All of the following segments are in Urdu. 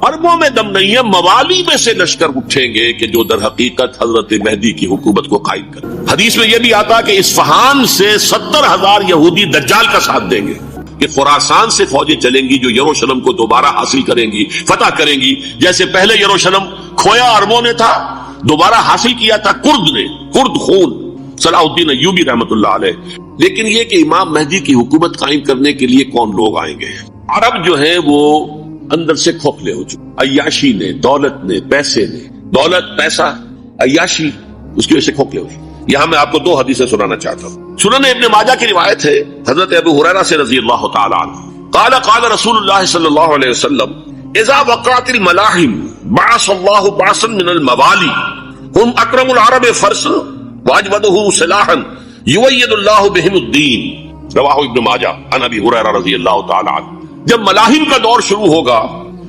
اربوں میں دم نہیں ہے، موالی میں سے لشکر اٹھیں گے کہ جو در حقیقت حضرت مہدی کی حکومت کو قائم کریں۔ حدیث میں یہ بھی آتا کہ اصفہان سے 70,000 یہودی دجال کا ساتھ دیں گے، کہ خراسان سے فوجیں چلیں گی جو یروشلم کو دوبارہ حاصل کریں گی، فتح کریں گی، جیسے پہلے یروشلم کھویا عربوں نے تھا، دوبارہ حاصل کیا تھا کرد نے، کرد خون، صلاح الدین ایوبی رحمت اللہ علیہ۔ لیکن یہ کہ امام مہدی کی حکومت قائم کرنے کے لیے کون لوگ آئیں گے؟ عرب جو ہیں وہ اندر سے کھوکھلے ہو چکے، عیاشی نے، دولت نے، پیسے نے، دولت، پیسہ، عیاشی، اس کی وجہ سے کھوکھلے ہو چکے۔ یہاں میں آپ کو 2 حدیثیں سنانا چاہتا ہوں۔ سنن ابن ماجہ کی روایت ہے حضرت ابو ہریرہ سے رضی اللہ تعالی عنہ، قال قال رسول اللہ صلی اللہ علیہ وسلم اذا وقعت الملاحم بعث اللہ بعثا من الموالی هم اکرم العرب فرسا واجودہ سلاحا یؤید اللہ بہم الدین، رواہ ابن ماجہ عن ابی ہریرہ رضی اللہ تعالی عنہ۔ جب ملاحم کا دور شروع ہوگا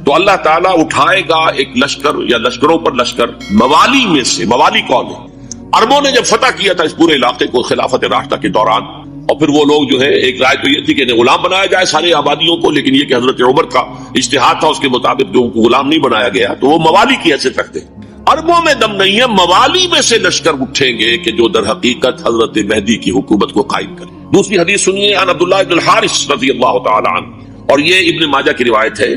تو اللہ تعالیٰ اٹھائے گا ایک لشکر یا لشکروں پر لشکر موالی میں سے۔ موالی کون ہے؟ عربوں نے جب فتح کیا تھا اس پورے علاقے کو خلافت راشدہ کے دوران، اور پھر وہ لوگ جو ہے، ایک رائے تو یہ تھی کہ انہیں غلام بنایا جائے سارے آبادیوں کو، لیکن یہ کہ حضرت عمر کا اجتہاد تھا، اس کے مطابق جو ان کو غلام نہیں بنایا گیا تو وہ موالی کی حیثیت رکھتے۔ عربوں میں دم نہیں ہے، موالی میں سے لشکر اٹھیں گے کہ جو در حقیقت حضرت مہدی کی حکومت کو قائم کریں۔ دوسری حدیث سنیے عن عبداللہ بن الحارث رضی اللہ تعالی عنہ، اور یہ ابن ماجہ کی روایت ہے،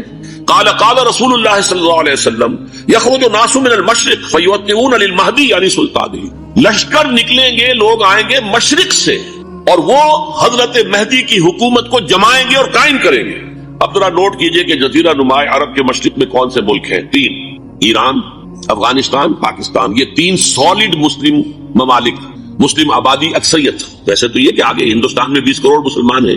قال قال رسول اللہ صلی اللہ علیہ وسلم یخرج الناس من المشرق فیوطئون للمہدی یعنی سلطانی، لشکر نکلیں گے، لوگ آئیں گے مشرق سے اور وہ حضرت مہدی کی حکومت کو جمائیں گے اور قائم کریں گے۔ اب ذرا نوٹ کیجئے کہ جزیرہ نما عرب کے مشرق میں کون سے ملک ہیں؟ 3، ایران، افغانستان، پاکستان، یہ 3 سالڈ مسلم ممالک، مسلم آبادی اکثریت۔ ویسے تو یہ کہ آگے ہندوستان میں 20 کروڑ مسلمان ہیں،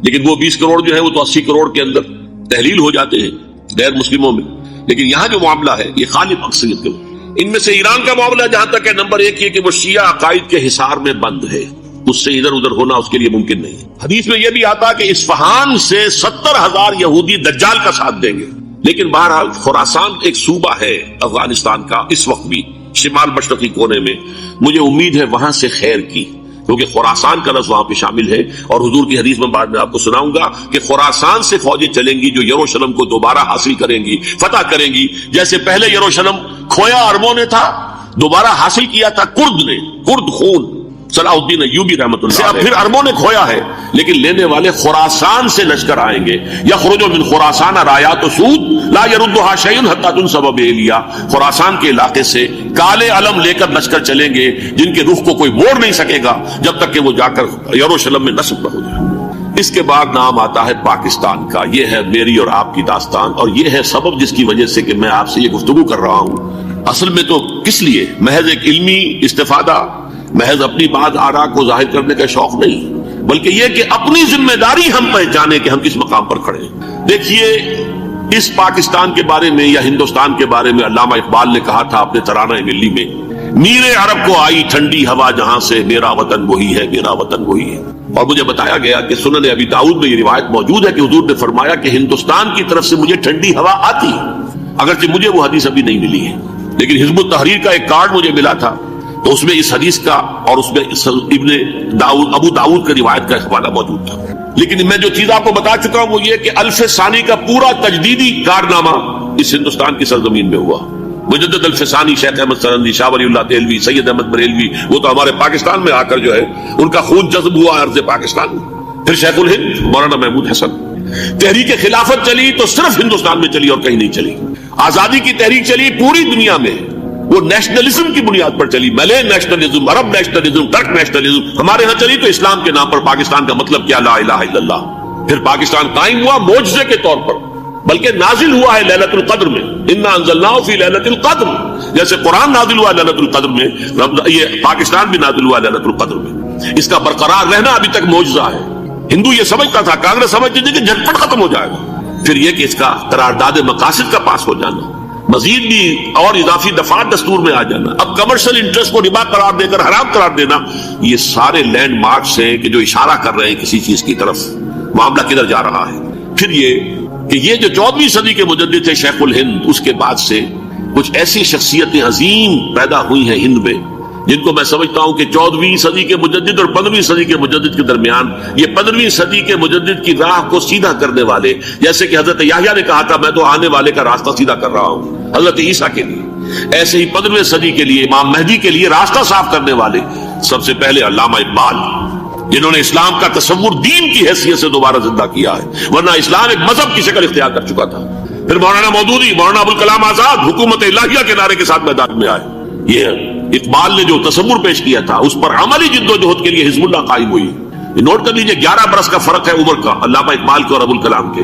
لیکن وہ 20 کروڑ جو ہے وہ تو 80 کروڑ کے اندر تحلیل ہو جاتے ہیں غیر مسلموں میں، لیکن یہاں جو معاملہ ہے یہ غالب اکثریت کے۔ ان میں سے ایران کا معاملہ جہاں تک ہے، نمبر 1 یہ کہ وہ شیعہ عقائد کے حصار میں بند ہے، اس سے ادھر ادھر ہونا اس کے لیے ممکن نہیں۔ حدیث میں یہ بھی آتا کہ اصفہان سے 70,000 یہودی دجال کا ساتھ دیں گے، لیکن بہرحال خراسان ایک صوبہ ہے افغانستان کا اس وقت بھی شمال مشرقی کونے میں، مجھے امید ہے وہاں سے خیر کی، کیونکہ خراسان کا لفظ وہاں پہ شامل ہے، اور حضور کی حدیث میں بعد میں آپ کو سناؤں گا کہ خراسان سے فوجیں چلیں گی جو یروشلم کو دوبارہ حاصل کریں گی، فتح کریں گی، جیسے پہلے یروشلم کھویا عربوں نے تھا، دوبارہ حاصل کیا تھا کرد نے، کرد خون، صلاح الدین ایوبی رحمت اللہ علیہ۔ پھر عربوں نے کھویا ہے، لیکن لینے والے خراسان سے لشکر آئیں گے، یخرج من خراسان رایات سود لا یردها شیء حتی تنصب بإیلیا، خراسان کے علاقے سے کالے علم لے کر لشکر چلیں گے جن کے رخ کو کوئی موڑ نہیں سکے گا جب تک کہ وہ جا کر یروشلم میں نصب نہ ہو جائے۔ اس کے بعد نام آتا ہے پاکستان کا۔ یہ ہے میری اور آپ کی داستان، اور یہ ہے سبب جس کی وجہ سے کہ میں آپ سے یہ گفتگو کر رہا ہوں۔ اصل میں تو کس لیے؟ محض ایک علمی استفادہ، محض اپنی بات آراء کو ظاہر کرنے کا شوق نہیں، بلکہ یہ کہ اپنی ذمہ داری ہم پہچانے کہ ہم کس مقام پر کھڑے ہیں۔ دیکھیے، اس پاکستان کے بارے میں یا ہندوستان کے بارے میں علامہ اقبال نے کہا تھا اپنے ترانہ ملی میں، میر عرب کو آئی ٹھنڈی ہوا جہاں سے، میرا وطن وہی ہے، میرا وطن وہی ہے۔ اور مجھے بتایا گیا کہ سنن ابی داؤد میں یہ روایت موجود ہے کہ حضور نے فرمایا کہ ہندوستان کی طرف سے مجھے ٹھنڈی ہوا آتی، اگرچہ مجھے وہ حدیث ابھی نہیں ملی ہے، لیکن حزب التحریر کا ایک کارڈ مجھے ملا تھا، تو اس میں اس حدیث کا اور اس میں ابو داؤد کا روایت کا حوالہ موجود تھا۔ لیکن میں جو چیز آپ کو بتا چکا ہوں وہ یہ کہ الف ثانی کا پورا تجدیدی کارنامہ اس ہندوستان کی سرزمین میں ہوا۔ مجدد الف ثانی شیخ احمد سرندی، شاہ ولی اللہ دہلوی، سید احمد بریلوی، وہ تو ہمارے پاکستان میں آ کر جو ہے ان کا خون جذب ہوا ارض پاکستان میں۔ پھر شیخ الہند مولانا محمود حسن۔ تحریک خلافت چلی تو صرف ہندوستان میں چلی اور کہیں نہیں چلی۔ آزادی کی تحریک چلی پوری دنیا میں، وہ نیشنلزم کی بنیاد پر چلی، ملے نیشنلزم، عرب نیشنلزم، ترک نیشنلزم۔ ہمارے ہاں چلی تو اسلام کے نام پر پاکستان کا مطلب کیا؟ لا الہ الا اللہ۔ پھر پاکستان قائم ہوا معجزے کے طور پر، بلکہ نازل ہوا ہے لیلۃ القدر میں، انا انزلناہ فی لیلۃ القدر، جیسے قرآن نازل ہوا لیلۃ القدر میں، یہ پاکستان بھی نازل ہوا لیلۃ القدر میں۔ اس کا برقرار رہنا ابھی تک معجزہ ہے۔ ہندو یہ سمجھتا تھا، کانگریس سمجھتی تھی کہ جھٹپٹ ختم ہو جائے گا۔ پھر یہ کہ اس کا قرارداد مقاصد کا پاس ہو جانا، مزید بھی اور اضافی دفعات دستور میں آ جانا، اب کمرشل انٹرسٹ کو ربا قرار دے کر حرام قرار دینا، یہ سارے لینڈ مارکس ہیں کہ جو اشارہ کر رہے ہیں کسی چیز کی طرف، معاملہ کدھر جا رہا ہے۔ پھر یہ کہ یہ جو 14ویں صدی کے مجدد تھے شیخ الہند، اس کے بعد سے کچھ ایسی شخصیتیں عظیم پیدا ہوئی ہیں ہند میں جن کو میں سمجھتا ہوں کہ 14ویں صدی کے مجدد اور 15ویں صدی کے مجدد کے درمیان یہ 15ویں صدی کے مجدد کی راہ کو سیدھا کرنے والے، جیسے کہ حضرت یحییٰ نے کہا تھا میں تو آنے والے کا راستہ سیدھا کر رہا ہوں حضرت عیسیٰ کے لیے، ایسے ہی 15ویں صدی کے لیے امام مہدی کے لیے راستہ صاف کرنے والے سب سے پہلے علامہ اقبال، جنہوں نے اسلام کا تصور دین کی حیثیت سے دوبارہ زندہ کیا ہے، ورنہ اسلام ایک مذہب کی شکل اختیار کر چکا تھا۔ پھر مولانا مودودی، مولانا ابوالکلام آزاد حکومت الہیہ کے نعرے کے ساتھ میدان میں آئے۔ یہ اقبال نے جو تصور پیش کیا تھا اس پر عملی جد و جہد کے لیے حزب اللہ قائم ہوئی۔ نوٹ کر لیجئے 11 برس کا فرق ہے عمر کا علامہ اقبال کے اور ابوالکلام کے،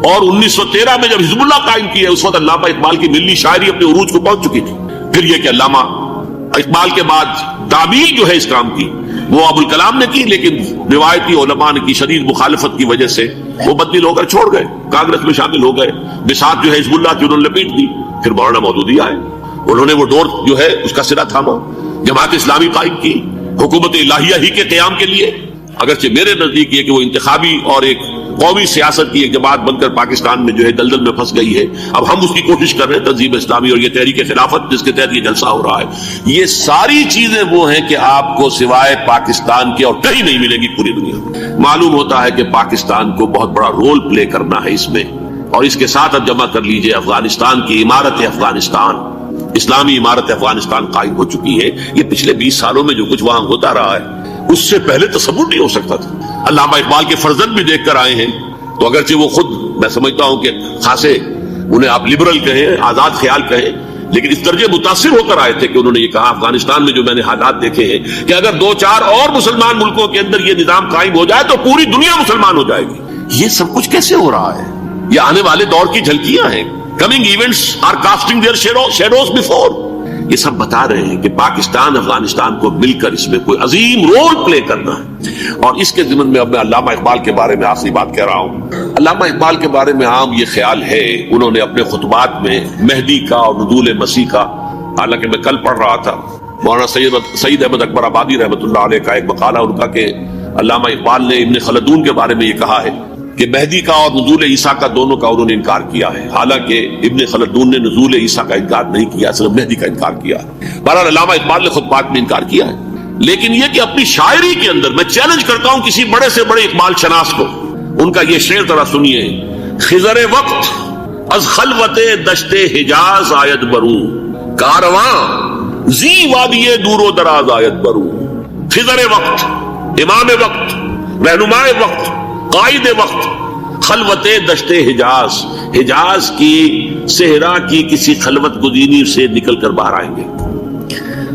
اور 1913 میں جب حزب اللہ قائم کیا اس وقت علامہ اقبال کی ملی شاعری اپنے عروج کو پہنچ چکی تھی۔ پھر یہ کہ علامہ اقبال کے بعد تعمیل جو ہے اس کام کی وہ ابوالکلام نے کی، لیکن روایتی علماء کی شدید مخالفت کی وجہ سے وہ بدل ہو کر چھوڑ گئے، کانگریس میں شامل ہو گئے، بساط جو ہے حزب اللہ کی انہوں نے لپیٹ دی۔ پھر مولانا مودودی آئے، انہوں نے وہ ڈور جو ہے اس کا سرا تھاما، جماعت اسلامی قائم کی حکومت الہیہ ہی کے قیام کے لیے، اگرچہ میرے نزدیک یہ کہ وہ انتخابی اور ایک قومی سیاست کی ایک جماعت بن کر پاکستان میں جو ہے دلدل میں پھنس گئی ہے۔ اب ہم اس کی کوشش کر رہے ہیں، تنظیم اسلامی اور یہ تحریک خلافت جس کے تحت یہ جلسہ ہو رہا ہے۔ یہ ساری چیزیں وہ ہیں کہ آپ کو سوائے پاکستان کے اور کہیں نہیں ملیں گی پوری دنیا میں۔ معلوم ہوتا ہے کہ پاکستان کو بہت بڑا رول پلے کرنا ہے اس میں، اور اس کے ساتھ اب جمع کر لیجئے افغانستان کی عمارت افغانستان، اسلامی عمارت افغانستان قائم ہو چکی ہے۔ یہ پچھلے 20 سالوں میں جو کچھ وہاں ہوتا رہا ہے اس سے پہلے تصور نہیں ہو سکتا تھا۔ علامہ اقبال کے فرزند بھی دیکھ کر آئے ہیں، تو اگرچہ وہ خود میں سمجھتا ہوں کہ خاصے انہیں آپ لبرل کہیں، آزاد خیال کہیں، لیکن اس درجے متاثر ہو کر آئے تھے کہ انہوں نے یہ کہا افغانستان میں جو میں نے حالات دیکھے ہیں کہ اگر 2-4 اور مسلمان ملکوں کے اندر یہ نظام قائم ہو جائے تو پوری دنیا مسلمان ہو جائے گی۔ یہ سب کچھ کیسے ہو رہا ہے؟ یہ آنے والے دور کی جھلکیاں ہیں۔ Coming events are casting their shadows before۔ یہ سب بتا رہے ہیں کہ پاکستان افغانستان کو مل کر اس میں کوئی عظیم رول پلے کرنا ہے، اور اس کے ضمن میں اب میں علامہ اقبال کے بارے میں آخری بات کہہ رہا ہوں۔ علامہ اقبال کے بارے میں عام یہ خیال ہے، انہوں نے اپنے خطبات میں مہدی کا اور نزول مسیح کا، حالانکہ میں کل پڑھ رہا تھا مولانا سعید احمد اکبر آبادی رحمۃ اللہ علیہ کا ایک مقالہ ان کا کہ علامہ اقبال نے ابن خلدون کے بارے میں یہ کہا ہے کہ مہدی کا اور نزول عیسیٰ کا دونوں کا انہوں نے انکار کیا ہے، حالانکہ ابن خلدون نے نزول عیسیٰ کا انکار نہیں کیا، صرف مہدی کا انکار کیا ہے۔ بہرحال علامہ اقبال نے خطبات میں انکار کیا ہے، لیکن یہ کہ اپنی شاعری کے اندر میں چیلنج کرتا ہوں کسی بڑے سے بڑے اقبال شناس کو، ان کا یہ شعر ذرا سنیے۔ خضر وقت از خلوت دشت حجاز آید بروں، کارواں زی وادی دور و دراز آید بروں۔ خضر وقت، امام وقت، رہنمائے وقت، قائد وقت، خلوت دشت حجاز، حجاز کی صحرا کی کسی خلوت گزینی سے نکل کر باہر آئیں گے۔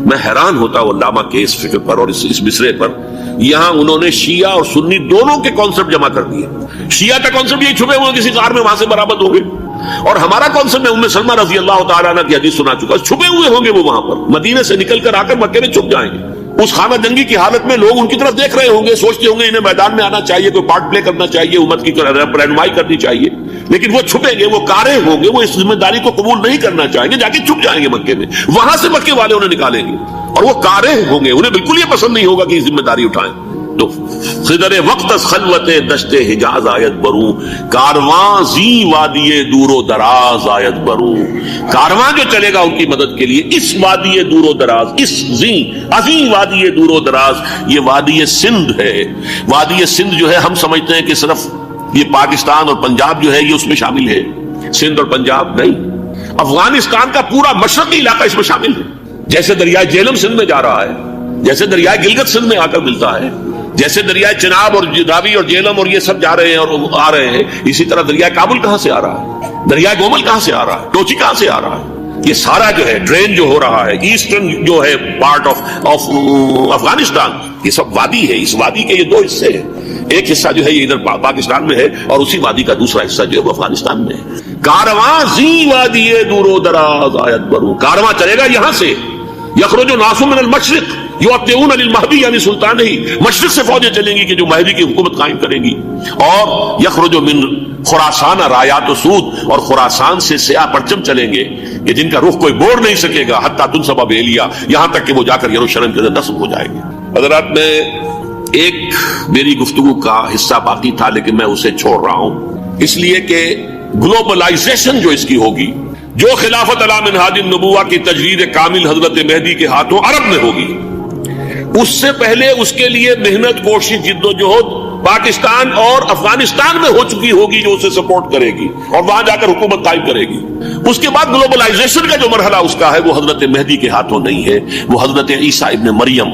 میں حیران ہوتا ہوں علامہ کے اس فکر پر اور اس مصرے پر۔ یہاں انہوں نے شیعہ اور سنی دونوں کے کانسیپٹ جمع کر دیے۔ شیعہ کا کانسیپٹ یہ چھپے ہوئے کسی غار میں وہاں سے برآمد ہوں گے، اور ہمارا کانسیپٹ میں ام سلمہ رضی اللہ تعالیٰ عنہ کی حدیث سنا چکا، چھپے ہوئے ہوں گے وہ وہاں پر، مدینے سے نکل کر آ کر مکے میں چھپ جائیں گے۔ اس خانہ جنگی کی حالت میں لوگ ان کی طرف دیکھ رہے ہوں گے، سوچتے ہوں گے انہیں میدان میں آنا چاہیے، کوئی پارٹ پلے کرنا چاہیے، امت کی رہنمائی کرنی چاہیے، لیکن وہ چھپیں گے، وہ کارے ہوں گے، وہ اس ذمہ داری کو قبول نہیں کرنا چاہیں گے، جا کے چھپ جائیں گے مکے میں، وہاں سے مکے والے انہیں نکالیں گے، اور وہ کارے ہوں گے، انہیں بالکل یہ پسند نہیں ہوگا کہ یہ ذمہ داری اٹھائیں۔ تو خضر وقت از خلوت دشت حجاز آیت بروں، کارواں زی وادی دور و دراز آیت بروں۔ کارواں جو چلے گا ان کی مدد کے لیے اس وادی دور و دراز، اس زی عظیم وادی دور و دراز، یہ وادی سندھ ہے۔ وادی سندھ جو ہے ہم سمجھتے ہیں کہ صرف یہ پاکستان اور پنجاب جو ہے یہ اس میں شامل ہے، سندھ اور پنجاب نہیں، افغانستان کا پورا مشرقی علاقہ اس میں شامل ہے۔ جیسے دریائے جہلم سندھ میں جا رہا ہے، جیسے دریائے گلگت سندھ میں آ کر ملتا ہے، جیسے دریائے چناب اور راوی اور جہلم اور یہ سب جا رہے ہیں اور آ رہے ہیں، اسی طرح دریائے کابل کہاں سے آ رہا ہے، دریائے گومل کہاں سے آ رہا ہے، ٹوچی کہاں سے آ رہا ہے، یہ سارا جو ہے ڈرین جو ہو رہا ہے ایسٹرن جو ہے پارٹ آف افغانستان، یہ سب وادی ہے۔ اس وادی کے یہ دو حصے ہیں، ایک حصہ جو ہے یہ ادھر پاکستان میں ہے اور اسی وادی کا دوسرا حصہ جو ہے وہ افغانستان میں ہے۔ کارواں زی وادی دور و دراز آیت بروں، کارواں چلے گا یہاں سے، یخرج ناس من المشرق یؤتون للمہدی یعنی سلطان ہی، مشرق سے فوجیں چلیں گی کہ جو مہدی کی حکومت قائم کریں گی، اور یخرج من خراسان رایات و سود، اور خراسان سے سیاہ پرچم چلیں گے کہ جن کا رخ کوئی موڑ نہیں سکے گا، حتیٰ تنصب بیلیا، یہاں تک کہ وہ جا کر یروشلم کے اندر نصب ہو جائیں گے۔ حضرات میں ایک میری گفتگو کا حصہ باقی تھا لیکن میں اسے چھوڑ رہا ہوں، اس لیے کہ گلوبلائزیشن جو اس کی ہوگی، جو خلافت علی منہاج النبوہ کی تجرید کامل حضرت مہدی کے ہاتھوں عرب میں ہوگی، اس سے پہلے اس کے لیے محنت، کوشش، جدوجہد پاکستان اور افغانستان میں ہو چکی ہوگی جو اسے سپورٹ کرے گی اور وہاں جا کر حکومت قائم کرے گی۔ اس کے بعد گلوبلائزیشن کا جو مرحلہ اس کا ہے وہ حضرت مہدی کے ہاتھوں نہیں ہے، وہ حضرت عیسیٰ ابن مریم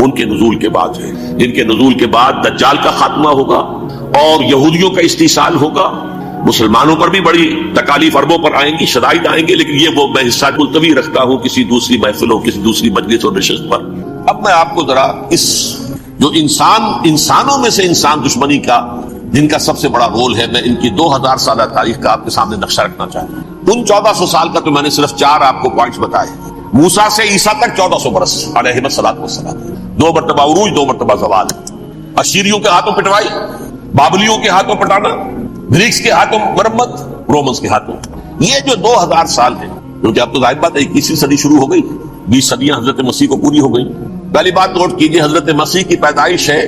ان کے نزول کے بعد ہے، جن کے نزول کے بعد دجال کا خاتمہ ہوگا اور یہودیوں کا استحصال ہوگا۔ مسلمانوں پر بھی بڑی تکالیف اربوں پر آئیں گی، شدائد آئیں گے، لیکن یہ وہ میں حصہ ملتوی رکھتا ہوں کسی دوسری محفلوں، کسی دوسری مجلس اور نشست پر۔ اب میں آپ کو ذرا اس جو انسانوں میں سے انسان دشمنی کا جن کا سب سے بڑا رول ہے، میں ان کی 2000 سالہ تاریخ کا آپ کے سامنے نقشہ رکھنا چاہتا ہوں۔ ان 1400 سال کا تو میں نے صرف 4 آپ کو پوائنٹس بتائے۔ موسیٰ سے عیسیٰ تک 1400 برس علیہ الصلوۃ والسلام، 2 مرتبہ عروج، 2 مرتبہ زوال، اشیریوں کے ہاتھوں پٹوائی، بابلیوں کے ہاتھوں پٹانا، گریکس کے ہاتھوں مرمت، رومنس کے ہاتھوں۔ یہ جو 2000 سال ہے، کیونکہ اب تو ظاہر بات ہے 21ویں صدی شروع ہو گئی، 20 صدیاں حضرت مسیح کو پوری ہو گئی۔ پہلی بات نوٹ کیجئے، حضرت مسیح کی پیدائش ہے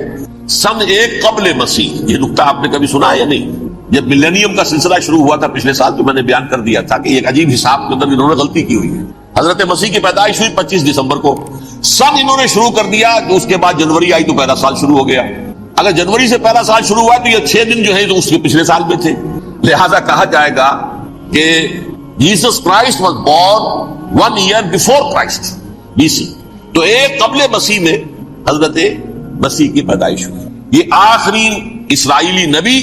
سن 1 قبل مسیح۔ یہ نقطہ آپ نے کبھی سنا ہے یا نہیں؟ جب ملینیم کا سلسلہ شروع ہوا تھا پچھلے سال، تو میں نے بیان کر دیا تھا کہ ایک عجیب حساب کے اندر انہوں نے غلطی کی ہوئی ہے۔ حضرت مسیح کی پیدائش ہوئی 25 دسمبر کو، سن انہوں نے شروع کر دیا، تو اس کے بعد جنوری آئی تو پہلا سال شروع ہو گیا۔ اگر جنوری سے پہلا سال شروع ہوا تو یہ 6 دن جو ہے تو اس کے پچھلے سال میں تھے، لہذا کہا جائے گا کہ Jesus Christ was born 1 year before Christ BC۔ تو 1 قبل مسیح میں حضرت مسیح کی پیدائش ہوئی۔ یہ آخری اسرائیلی نبی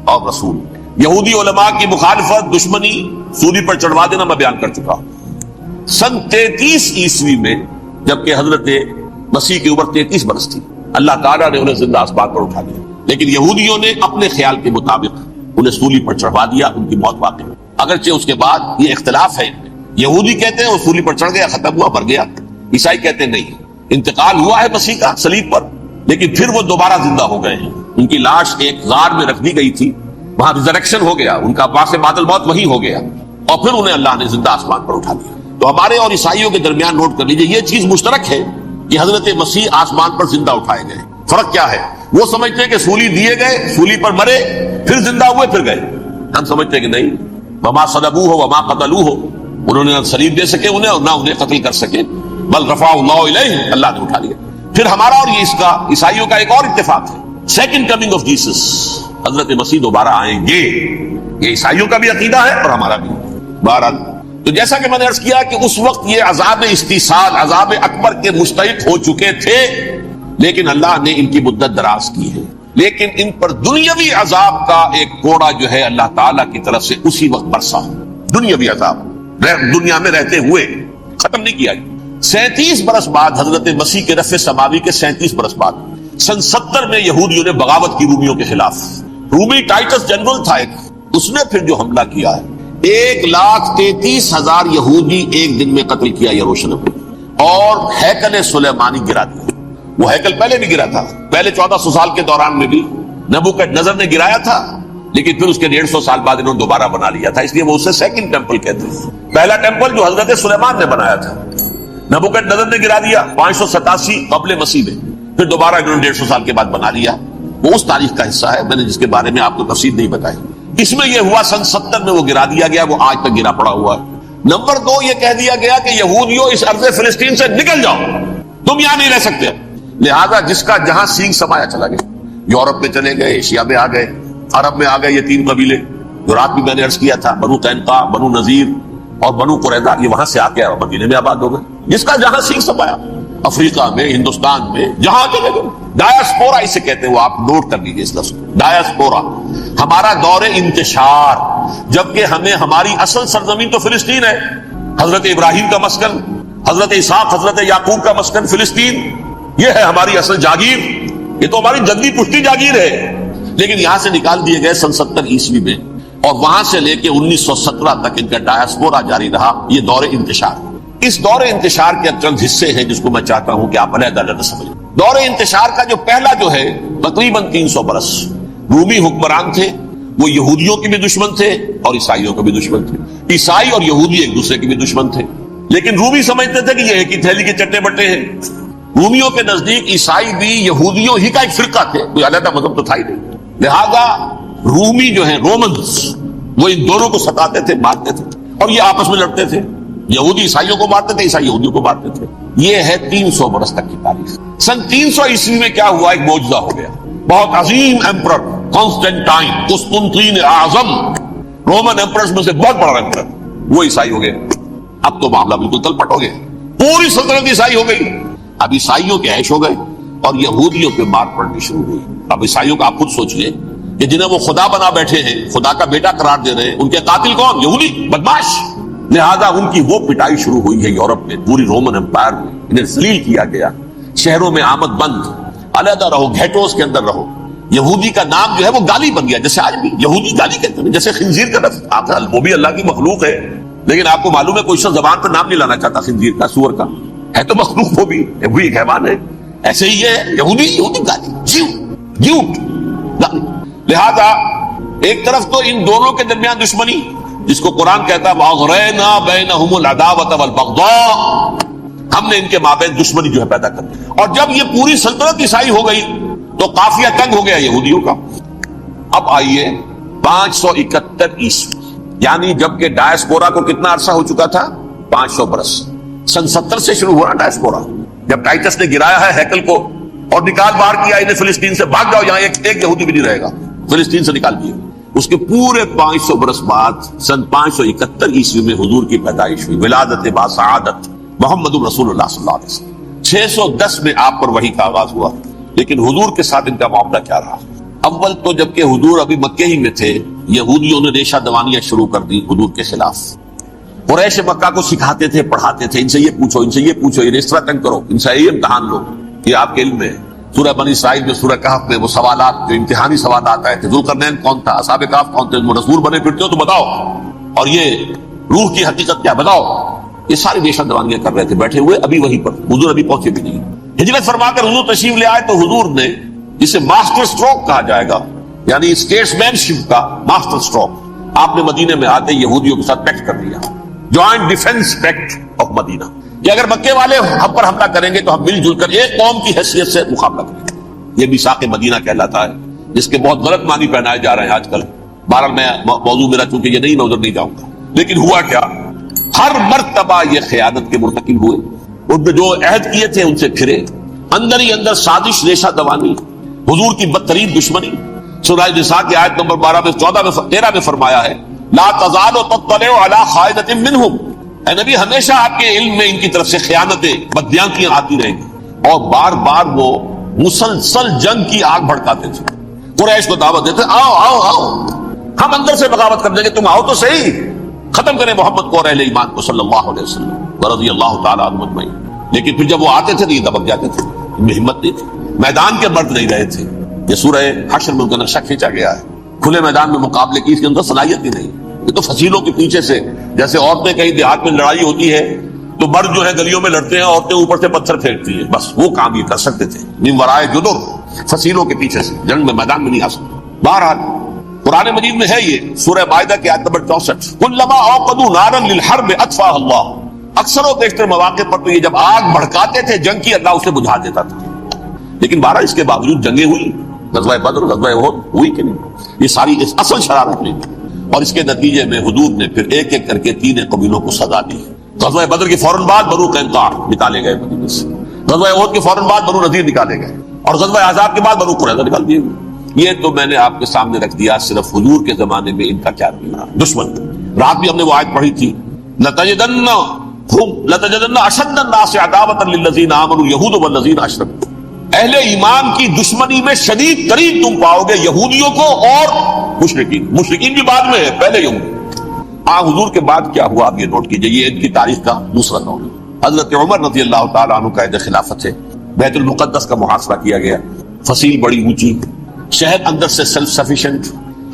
اور رسول۔ یہودی علماء کی مخالفت، دشمنی، سولی پر چڑھوا دینا میں بیان کر چکا ہوں۔ سن 33 عیسوی میں جبکہ حضرت مسیح کی عمر 33 برس تھی، اللہ تعالیٰ نے انہیں زندہ آسمان پر اٹھا دیا، لیکن یہودیوں نے اپنے خیال کے مطابق انہیں سولی پر چڑھوا دیا، ان کی موت واقع ہوئی۔ اگرچہ اس کے بعد یہ اختلاف ہے، یہودی کہتے ہیں وہ سولی پر چڑھ گیا، ختم ہوا، مر گیا، عیسائی کہتے ہیں نہیں، انتقال ہوا ہے مسیح کا صلیب پر، لیکن پھر وہ دوبارہ زندہ ہو گئے ہیں۔ ان کی لاش ایک غار میں رکھ دی گئی تھی، وہاں ریزریکشن ہو گیا، ان کا باعث بعد الموت وہی ہو گیا، اور پھر انہیں اللہ نے زندہ آسمان پر اٹھا دیا۔ تو ہمارے اور عیسائیوں کے درمیان نوٹ کر لیجئے، یہ چیز مشترک ہے کہ حضرت مسیح آسمان پر زندہ اٹھائے گئے۔ فرق کیا ہے؟ وہ سمجھتے ہیں کہ سولی دیے گئے، سولی پر مرے، پھر زندہ ہوئے، پھر گئے۔ ہم سمجھتے ہیں کہ نہیں، وما صلبوہ وما قتلوہ، انہوں نے نہ صلیب دے سکے انہیں اور نہ انہیں قتل کر سکے، بل رفعہ اللہ الیہ، اللہ نے اٹھا لیا۔ پھر ہمارا اور یہ اس کا عیسائیوں کا ایک اور اتفاق ہے، سیکنڈ کمنگ آف جیسس، حضرت مسیح دوبارہ آئیں گے۔ یہ عیسائیوں کا بھی عقیدہ ہے اور ہمارا بھی۔ بہرحال تو جیسا کہ میں نے عرض کیا کہ اس وقت یہ عذاب استحصال، عذاب اکبر کے مستحق ہو چکے تھے، لیکن اللہ نے ان کی مدت دراز کی ہے۔ لیکن ان پر دنیاوی عذاب کا ایک کوڑا جو ہے اللہ تعالیٰ کی طرف سے اسی وقت برسا، دنیاوی عذاب دنیا میں رہتے ہوئے ختم نہیں کیا۔ 37 برس بعد حضرت مسیح کے رفع سماوی کے 37 برس بعد سن 70 میں یہودیوں نے بغاوت کی رومیوں کے خلاف۔ رومی ٹائٹس جنرل تھا ایک، اس نے پھر جو حملہ کیا ہے، 1,33,000 یہودی ایک دن میں قتل کیا یروشلم میں، اور ہیکل سلیمانی گرا دیا۔ وہ ہیکل پہلے بھی گرا تھا، پہلے 1400 سال کے دوران میں بھی نبوکدنضر نے گرایا تھا، لیکن پھر اس کے 150 سال بعد انہوں نے دوبارہ بنا لیا تھا، اس لیے وہ اسے سیکنڈ ٹیمپل کہتے ہیں۔ پہلا ٹیمپل جو حضرت سلیمان نے بنایا تھا، نبوکدنضر نے گرا دیا 587 قبل مسیح میں، پھر دوبارہ انہوں نے 150 سال کے بعد بنا لیا۔ وہ اس تاریخ کا حصہ ہے، میں نے جس کے بارے میں آپ کو تفصیل نہیں بتائی۔ اس میں یہ ہوا سن 70 میں وہ گرا دیا گیا، وہ آج تک گرا پڑا ہوا ہے۔ نمبر 2 یہ کہہ دیا گیا کہ یہودیوں اس ارض فلسطین سے نکل جاؤ، تم یہاں نہیں رہ سکتے۔ لہذا جس کا جہاں سینگ سمایا چلا گیا، یورپ میں چلے گئے، ایشیا میں آ گئے، عرب میں آ گئے، یہ 3 قبیلے جو رات بھی میں نے عرض کیا تھا، بنو قینقاع، بنو نذیر اور بنو قریظہ، یہ وہاں سے آ کے مدینے میں آباد ہو گئے۔ جس کا جہاں سینگ سمایا، افریقہ میں، ہندوستان میں، جہاں چلے گئے۔ ڈایاسپورا اسے کہتے ہیں، وہ آپ نوٹ کر لیجیے اس لفظ کو، ڈایاسپورا، ہمارا دور انتشار، جبکہ ہمیں ہماری اصل سرزمین تو فلسطین ہے، حضرت ابراہیم کا مسکن، حضرت اسحاق، حضرت یعقوب کا مسکن فلسطین، یہ ہے ہماری اصل جاگیر، یہ تو ہماری جدی پشتی جاگیر ہے، لیکن یہاں سے نکال دیے گئے سن 70 عیسوی میں، اور وہاں سے لے کے 1917 تک ان کا ڈایاسپورا جاری رہا، یہ دور انتشار۔ اس دور انتشار کے چند حصے ہیں جس کو میں چاہتا ہوں کہ آپ علیحدہ علیحدہ سمجھیں۔ دور انتشار کا جو پہلا جو ہے تقریباً 300 برس رومی حکمران تھے، وہ یہودیوں کے بھی دشمن تھے اور عیسائیوں کے بھی دشمن تھے۔ عیسائی اور یہودی ایک دوسرے کے بھی دشمن تھے، لیکن رومی سمجھتے تھے کہ یہ ایک ہی تھیلی کے چٹے بٹے ہیں۔ رومیوں کے نزدیک عیسائی بھی یہودیوں ہی کا ایک فرقہ تھے، کوئی علیحدہ مذہب تو تھا ہی نہیں، لہذا رومی جو ہیں رومنز، وہ ان دونوں کو ستاتے تھے، مارتے تھے، اور یہ آپس میں لڑتے تھے، یہودی عیسائیوں کو مارتے تھے، عیسائی یہودیوں کو مارتے تھے۔ یہ ہے 300 برس تک کی تاریخ۔ سن 300 عیسوی میں کیا ہوا؟ ایک معجزہ ہو گیا۔ بہت عظیم ایمپرر کانسٹینٹائن قسطنطین اعظم، رومن ایمپررز میں سے بہت بڑا ایمپرر، وہ عیسائی ہو گئے۔ اب تو معاملہ بالکل تلپٹ ہو گیا، پوری سلطنت عیسائی ہو گئی۔ اب عیسائیوں کے عیش ہو گئے اور یہودیوں پہ مار پڑنی شروع ہوئی۔ اب عیسائیوں کا آپ خود سوچئے کہ جنہیں وہ خدا بنا بیٹھے ہیں، خدا کا بیٹا قرار دے رہے ہیں، ان کے قاتل کون؟ یہودی بدماش۔ لہذا ان کی وہ پٹائی شروع ہوئی ہے یورپ میں، پوری رومن امپائر میں انہیں ذلیل کیا گیا۔ شہروں میں آمد بند، علیحدہ رہو، گھیٹوز کے اندر رہو۔ یہودی کا نام جو ہے وہ گالی بن گیا، جیسے آج بھی یہودی گالی کہتے ہیں، جیسے خنزیر کا لفظ، وہ بھی اللہ کی مخلوق ہے، لیکن آپ کو معلوم ہے کوئی شخص زبان پر نام نہیں لانا چاہتا خنزیر کا، سور کا، ہے تو مخلوق، وہ بھی ایک حیوان ہے۔ ایسے ہی ہے یہودی گالی، جیوٹ گالی۔ لہذا ایک طرف تو ان دونوں کے درمیان دشمنی، جس کو قرآن کہتا ہے وَأَغْرَيْنَا بَيْنَهُمُ الْعَدَاوَةَ وَالْبَغْضَاءَ، ہم نے ان کے مابین دشمنی جو ہے پیدا کر دی۔ اور جب یہ پوری سلطنت عیسائی ہو گئی تو قافیہ تنگ ہو گیا یہودیوں کا۔ اب آئیے 571 عیسوی، یعنی جبکہ ڈائسپورا کو کتنا عرصہ ہو چکا تھا؟ 500 برس۔ سن 70 سے شروع ہوا ڈائسپورا، جب ٹائٹس نے گرایا ہے ہیکل کو اور نکال باہر کیا انہیں فلسطین سے، بھاگ جاؤ یہاں ایک یہودی بھی نہیں رہے گا، فلسطین سے نکال دیا۔ اس کے پورے 500 برس بعد سن 571 عیسوی میں حضور کی پیدائش ہوئی، ولادت با سعادت محمد رسول اللہ صلی اللہ علیہ وسلم۔ 610 میں آپ پر وحی کا آغاز ہوا، لیکن حضور کے ساتھ ان کا معاملہ کیا رہا؟ اول تو جبکہ حضور ابھی مکے ہی میں تھے، یہودیوں نے ریشہ دوانیاں شروع کر دی حضور کے خلاف۔ قریش مکہ کو سکھاتے تھے، پڑھاتے تھے، ان سے یہ پوچھو، ان سے یہ پوچھو، یہ اس طرح تنگ کرو، ان سے یہ امتحان لو، یہ آپ کے علم میں ہے۔ سورہ بنی اسرائیل میں، سورہ کہف میں وہ سوالات، جو امتحانی سوالات آئے تھے، ذوالقرنین کون تھا، اصحاب کہف کون تھے، رسول بنے پھرتے ہو تو بتاؤ، اور یہ روح کی حقیقت کیا بتاؤ۔ یہ ساری ریشہ دوانیاں کر رہے تھے بیٹھے ہوئے، ابھی وہیں پر حضور ابھی پہنچے بھی نہیں۔ ہجرت فرما کر حضور تشریف لے آئے تو حضور نے جسے ماسٹر سٹروک کہا جائے گا، یعنی اسٹیٹس مین شپ کا ماسٹر سٹروک، آپ نے مدینے میں آتے یہودیوں کے ساتھ پیکٹ کر دیا، جوائنٹ ڈیفنس پیکٹ آف مدینہ، کہ اگر مکے والے ہم پر حملہ کریں گے تو ہم مل جل کر ایک قوم کی حیثیت سے مقابلہ کریں گے۔ یہ میثاق مدینہ کہلاتا ہے، جس کے بہت غلط معنی پہنائے جا رہے ہیں آج کل۔ بہرحال میں موضوع میرا چونکہ یہ نہیں، میں ادھر نہیں جاؤں گا، لیکن ہوا کیا؟ ہر مرتبہ یہ خیانت کے مرتکب ہوئے، ان نے جو عہد کیے تھے ان سے پھرے، اندر ہی اندر سازش، ریشہ دوانی، حضور کی بدترین دشمنی۔ سورہ نساء کی آیت نمبر 12 میں 14 میں 13 میں فرمایا ہے لا تزال تطلع علی خائنۃ منہم، اے نبی ہمیشہ آپ کے علم میں ان کی طرف سے خیانتیں، بدیانتیاں آتی رہیں گی۔ اور بار بار وہ مسلسل جنگ کی آگ بھڑکاتے تھے، قریش کو دعوت دیتے آؤ آؤ آؤ، ہم اندر سے بغاوت کر دیں گے، تم آؤ تو صحیح، ختم کریں محمد کو اور اہل ایمان کو صلی اللہ علیہ وسلم ورضی اللہ تعالی عنہم اجمعین۔ لیکن پھر جب وہ آتے تھے تو یہ دبک جاتے تھے، ان میں ہمت نہیں تھی، میدان کے مرد نہیں رہے تھے۔ یہ سورہ حشر میں ان کا نقشہ کھینچا گیا ہے، کھلے میدان میں مقابلے کی اس کے اندر صلاحیت ہی نہیں۔ یہ تو فصیلوں کے پیچھے سے، جیسے عورتیں کہیں دیہات میں لڑائی ہوتی ہے تو مرد جو ہے گلیوں میں لڑتے ہیں، عورتیں اوپر سے پتھر پھینکتی ہیں، بس وہ کام یہ کر سکتے تھے، من ورائے جدر، فصیلوں کے پیچھے سے، جنگ میں میدان میں نہیں آ سکتے۔ بہرحال قرآن مجید میں ہے یہ سورہ مائدہ کی آیت نمبر 64، کلما اوقدوا نارا للحرب اطفاها اللہ، اکثر و بیشتر مواقع پر تو یہ جب آگ بھڑکاتے تھے جنگ کی، اللہ اسے بجھا دیتا تھا۔ لیکن بہرحال اس کے باوجود جنگیں ہوئی، غزوہ بدر، غزوہ احد ہوئی کہ نہیں؟ یہ ساری اصل شرارت نہیں تھی، اور اس کے نتیجے میں حضور نے پھر ایک ایک کر کے 3 قبیلوں کو سزا دی۔ غزوہ بدر کے فوراً بعد بنو قینقاع نکالے گئے مدینے سے، غزوہ احد کے فوراً بعد بنو نذیر نکالے گئے، اور غزوہ احزاب کے بعد بنو قریظہ نکال دیے گئے۔ یہ تو میں نے آپ کے سامنے رکھ دیا صرف حضور کے زمانے میں ان کا کیا رہا دشمن۔ رات بھی ہم نے وہ آیت پڑھی تھی، لَتَجِدَنَّ أَشَدَّ النَّاسِ عَدَاوَةً لِلَّذِينَ آمَنُوا الْيَهُودُ وَالَّذِينَ أَشْرَكُوا، اہل ایمان کی دشمنی میں شدید ترین تم پاؤ گے یہودیوں کو اور مشرکین بھی بعد میں ہے، پہلے یہودی۔ حضور کے بعد کیا ہوا آپ یہ نوٹ کیجئے، یہ ان کی تاریخ کا دوسرا دور۔ حضرت عمر رضی اللہ تعالیٰ عنہ قائد خلافت ہے، بیت المقدس کا محاصرہ کیا گیا، فصیل بڑی اونچی، شہر اندر سے سیلف سفیشینٹ،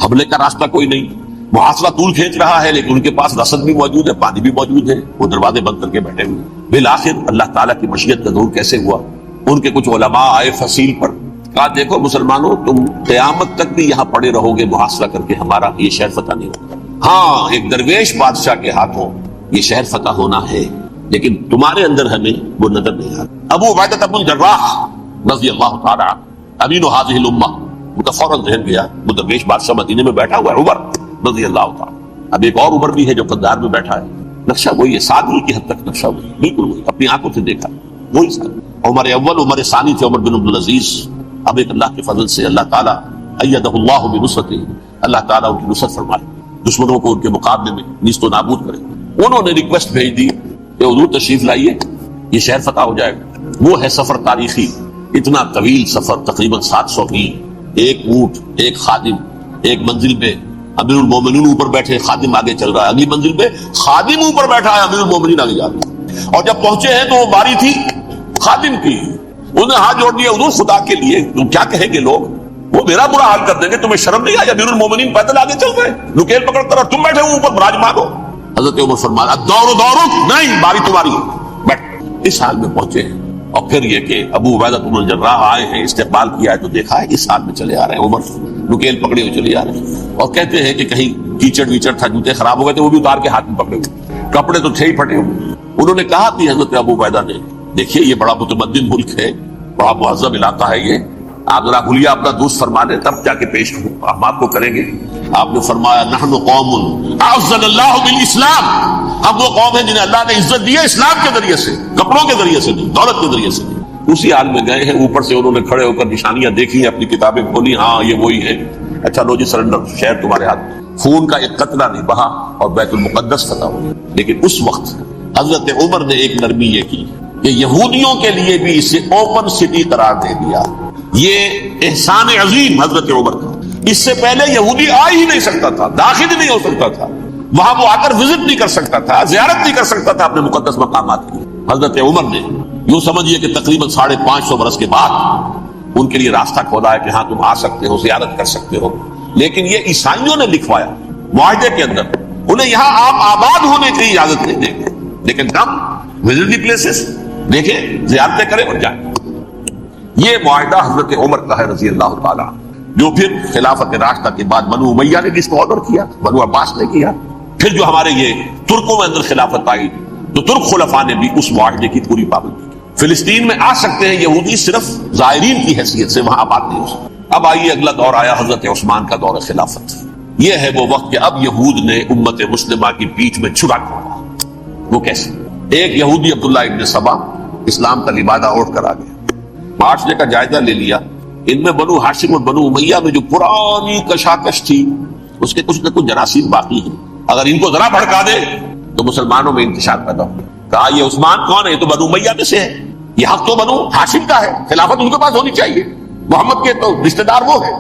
حملے کا راستہ کوئی نہیں، محاصرہ طول کھینچ رہا ہے، لیکن ان کے پاس رسد بھی موجود ہے، پانی بھی موجود ہے، وہ دروازے بند کر کے بیٹھے ہوئے۔ بالآخر اللہ تعالیٰ کی مشیت کا ظہور کیسے ہوا؟ ان کے کچھ علماء آئے فصیل پر، کہا دیکھو مسلمانوں، تم قیامت تک بھی یہاں پڑے رہو گے محاصرہ کر کے، ہمارا یہ شہر فتح نہیں ہوگا۔ ہاں ایک درویش بادشاہ کے ہاتھوں یہ شہر فتح ہونا ہے، لیکن تمہارے اندر ہمیں وہ نظر نہیں آتا۔ ابو عبیدہ بن الجراح رضی اللہ تعالیٰ عنہ امین هذه الامہ، ان کا فوراً ذہن گیا، وہ درویش بادشاہ مدینے میں بیٹھا ہوا ہے عمر رضی اللہ تعالیٰ۔ اب ایک اور عمر بھی ہے جو قندھار میں بیٹھا ہے، نقشہ وہی ہے، سادگی کی حد تک نقشہ وہی، بالکل وہی، اپنی آنکھوں سے دیکھا۔ وہ اس طرح عمر اول عمر ثانی تھے عمر بن عبدالعزیز. اب ایک اللہ کے فضل سے اللہ تعالیٰ ایدہ اللہ بنصرتہ، اللہ تعالیٰ ان کی نصرت فرمائے، دشمنوں کو ان کے مقابلے میں نیست و نابود کرے. انہوں نے ریکویسٹ بھیج دی کہ حضور تشریف لائیے، یہ شہر فتح ہو جائے گا. وہ ہے سفر تاریخی، اتنا طویل سفر، تقریباً 700 میل، ایک اونٹ، ایک خادم، ایک منزل پہ امیر المومنین اوپر بیٹھے، خادم آگے چل رہا ہے، اگلی منزل پہ خادم اوپر بیٹھا ہے، امیر المومنین آگے جا رہا ہے. اور جب پہنچے ہیں تو وہ باری تھی خادم کی، انہوں نے ہاتھ جوڑ دیا، حضور خدا کے لیے تم کیا کہیں گے لوگ، وہ میرا برا حال کر دیں گے، تمہیں شرم نہیں آئی؟ امیر المومنین پیدل آگے چل رہے، نکیل پکڑ کر، تم بیٹھے ہو اوپر براجمان ہو. حضرت عمر فرمایا دور نہیں، باری تمہاری ہے، بیٹھ. اس حال میں پہنچے ہیں. اور پھر یہ کہ ابو عبیدہ بن الجراح آئے ہیں، استقبال کیا ہے تو دیکھا ہے اس حال میں چلے آ رہے ہیں. عمر نکیل پکڑے ہوئے چلے آ رہے ہیں، اور کہتے ہیں کہ کہیں کیچڑ ویچڑ تھا، جوتے خراب ہو گئے تھے، وہ بھی اتار کے ہاتھ میں پکڑے ہوئے، کپڑے تو تھے ہی پھٹے ہوئے. انہوں نے کہا کہ حضرت ابو عبیدہ نے، دیکھیے یہ بڑا متمدن ملک ہے، بڑا مہذب علاقہ ہے، یہ آپ ذرا بھولیا اپنا دوست فرما دیں تب جا کے پیش ہم آپ کو کریں گے. آپ نے فرمایا نحن قوم اعزنا اللہ بالاسلام، ہم وہ قوم ہیں جنہیں اللہ نے عزت دی ہے اسلام کے ذریعے سے، کپڑوں کے ذریعے سے نہیں، دولت کے ذریعے سے نہیں. اسی حال میں گئے ہیں، اوپر سے انہوں نے کھڑے ہو کر نشانیاں دیکھی ہیں، اپنی کتابیں کھولی، ہاں یہ وہی ہے. اچھا لو جی سرنڈر، شہر تمہارے ہاتھ میں. خون کا ایک قطرہ نہیں بہا اور بیت المقدس فتح ہو. لیکن اس وقت حضرت عمر نے ایک نرمی یہ کی کہ یہودیوں کے لیے بھی اسے اوپن سٹی قرار دے دیا. یہ احسان عظیم حضرت عمر کا. اس سے پہلے یہودی آ ہی نہیں سکتا تھا، داخل ہی نہیں ہو سکتا تھا، وہاں وہ آ کر وزٹ نہیں کر سکتا تھا، زیارت نہیں کر سکتا تھا اپنے مقدس مقامات کی. حضرت عمر نے یوں سمجھیے کہ تقریباً 550 برس کے بعد ان کے لیے راستہ کھولا ہے کہ ہاں تم آ سکتے ہو، زیارت کر سکتے ہو. لیکن یہ عیسائیوں نے لکھوایا معاہدے کے اندر، انہیں یہاں آپ آباد ہونے کی اجازت نہیں دیں گے، لیکن کم وزٹ دی پلیسز، دیکھیں زیارتیں کریں اور جائیں. یہ معاہدہ حضرت عمر کا ہے رضی اللہ تعالیٰ، جو پھر خلافت راشدہ کے بعد بنو امیہ نے بھی اس کو آرڈر کیا، بنو عباس نے کیا. پھر جو ہمارے یہ ترکوں میں اندر خلافت آئی تو ترک خلفاء نے بھی اس معاہدے کی پوری پابندی کی. فلسطین میں آ سکتے ہیں یہودی، صرف زائرین کی حیثیت سے وہاں آباد نہیں ہو سکتے. اب آئیے اگلا دور آیا حضرت عثمان کا دور خلافت. یہ ہے وہ وقت کہ اب یہود نے امت مسلمہ کی پیٹھ میں چھرا کھولا. وہ کیسے؟ ایک یہودی عبداللہ ابن سبا اسلام کا لبادہ اوڑھ کر آ گیا، معاشرے کا جائزہ لے لیا. ان میں بنو ہاشم اور بنو امیہ میں جو پرانی کشاکش تھی اس کے کچھ نہ کچھ جراثیم باقی ہیں، اگر ان کو ذرا بھڑکا دے تو مسلمانوں میں انتشار پیدا ہو. کہا یہ عثمان کون ہے؟ یہ تو بنو امیہ میں سے ہے، یہ حق تو بنو ہاشم کا ہے، خلافت ان کے پاس ہونی چاہیے، محمد کے تو رشتہ دار وہ ہے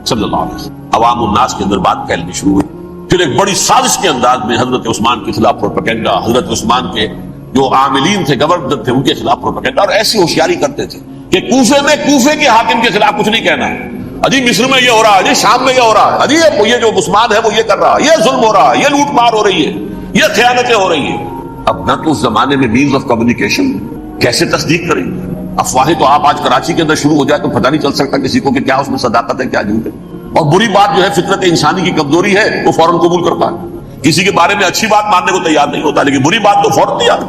صلی اللہ علیہ وسلم. عوام الناس کے اندر بات پھیلنی شروع ہوئی. پھر ایک بڑی سازش کے انداز میں حضرت عثمان کے خلاف پروپیگنڈا، حضرت عثمان کے جو عاملین تھے، گورنر تھے، ان کے خلاف پروپیگنڈا، اور ایسی ہوشیاری کرتے تھے کہ کوفے میں کوفے کے حاکم کے خلاف کچھ نہیں کہنا ہے، اجی مصر میں یہ ہو رہا ہے، اجی شام میں یہ ہو رہا ہے، اجی یہ جو عثمان ہے وہ یہ کر رہا ہے، یہ ظلم ہو رہا ہے، یہ لوٹ مار ہو رہی ہے، یہ خیانتیں ہو رہی ہیں. اب نہ تو اس زمانے میں مینز آف کمیونیکیشن، کیسے تصدیق کریں؟ افواہیں تو آپ آج کراچی کے اندر شروع ہو جائے تو پتہ نہیں چل سکتا کسی کو کہ کیا اس میں صداقت ہے کیا جھوٹ ہے. اور بری بات جو ہے فطرت انسانی کی کمزوری ہے، وہ فوراً قبول کرتا ہے. کسی کے بارے میں اچھی بات ماننے کو تیار نہیں ہوتا، لیکن بری بات تو فوراً تیار.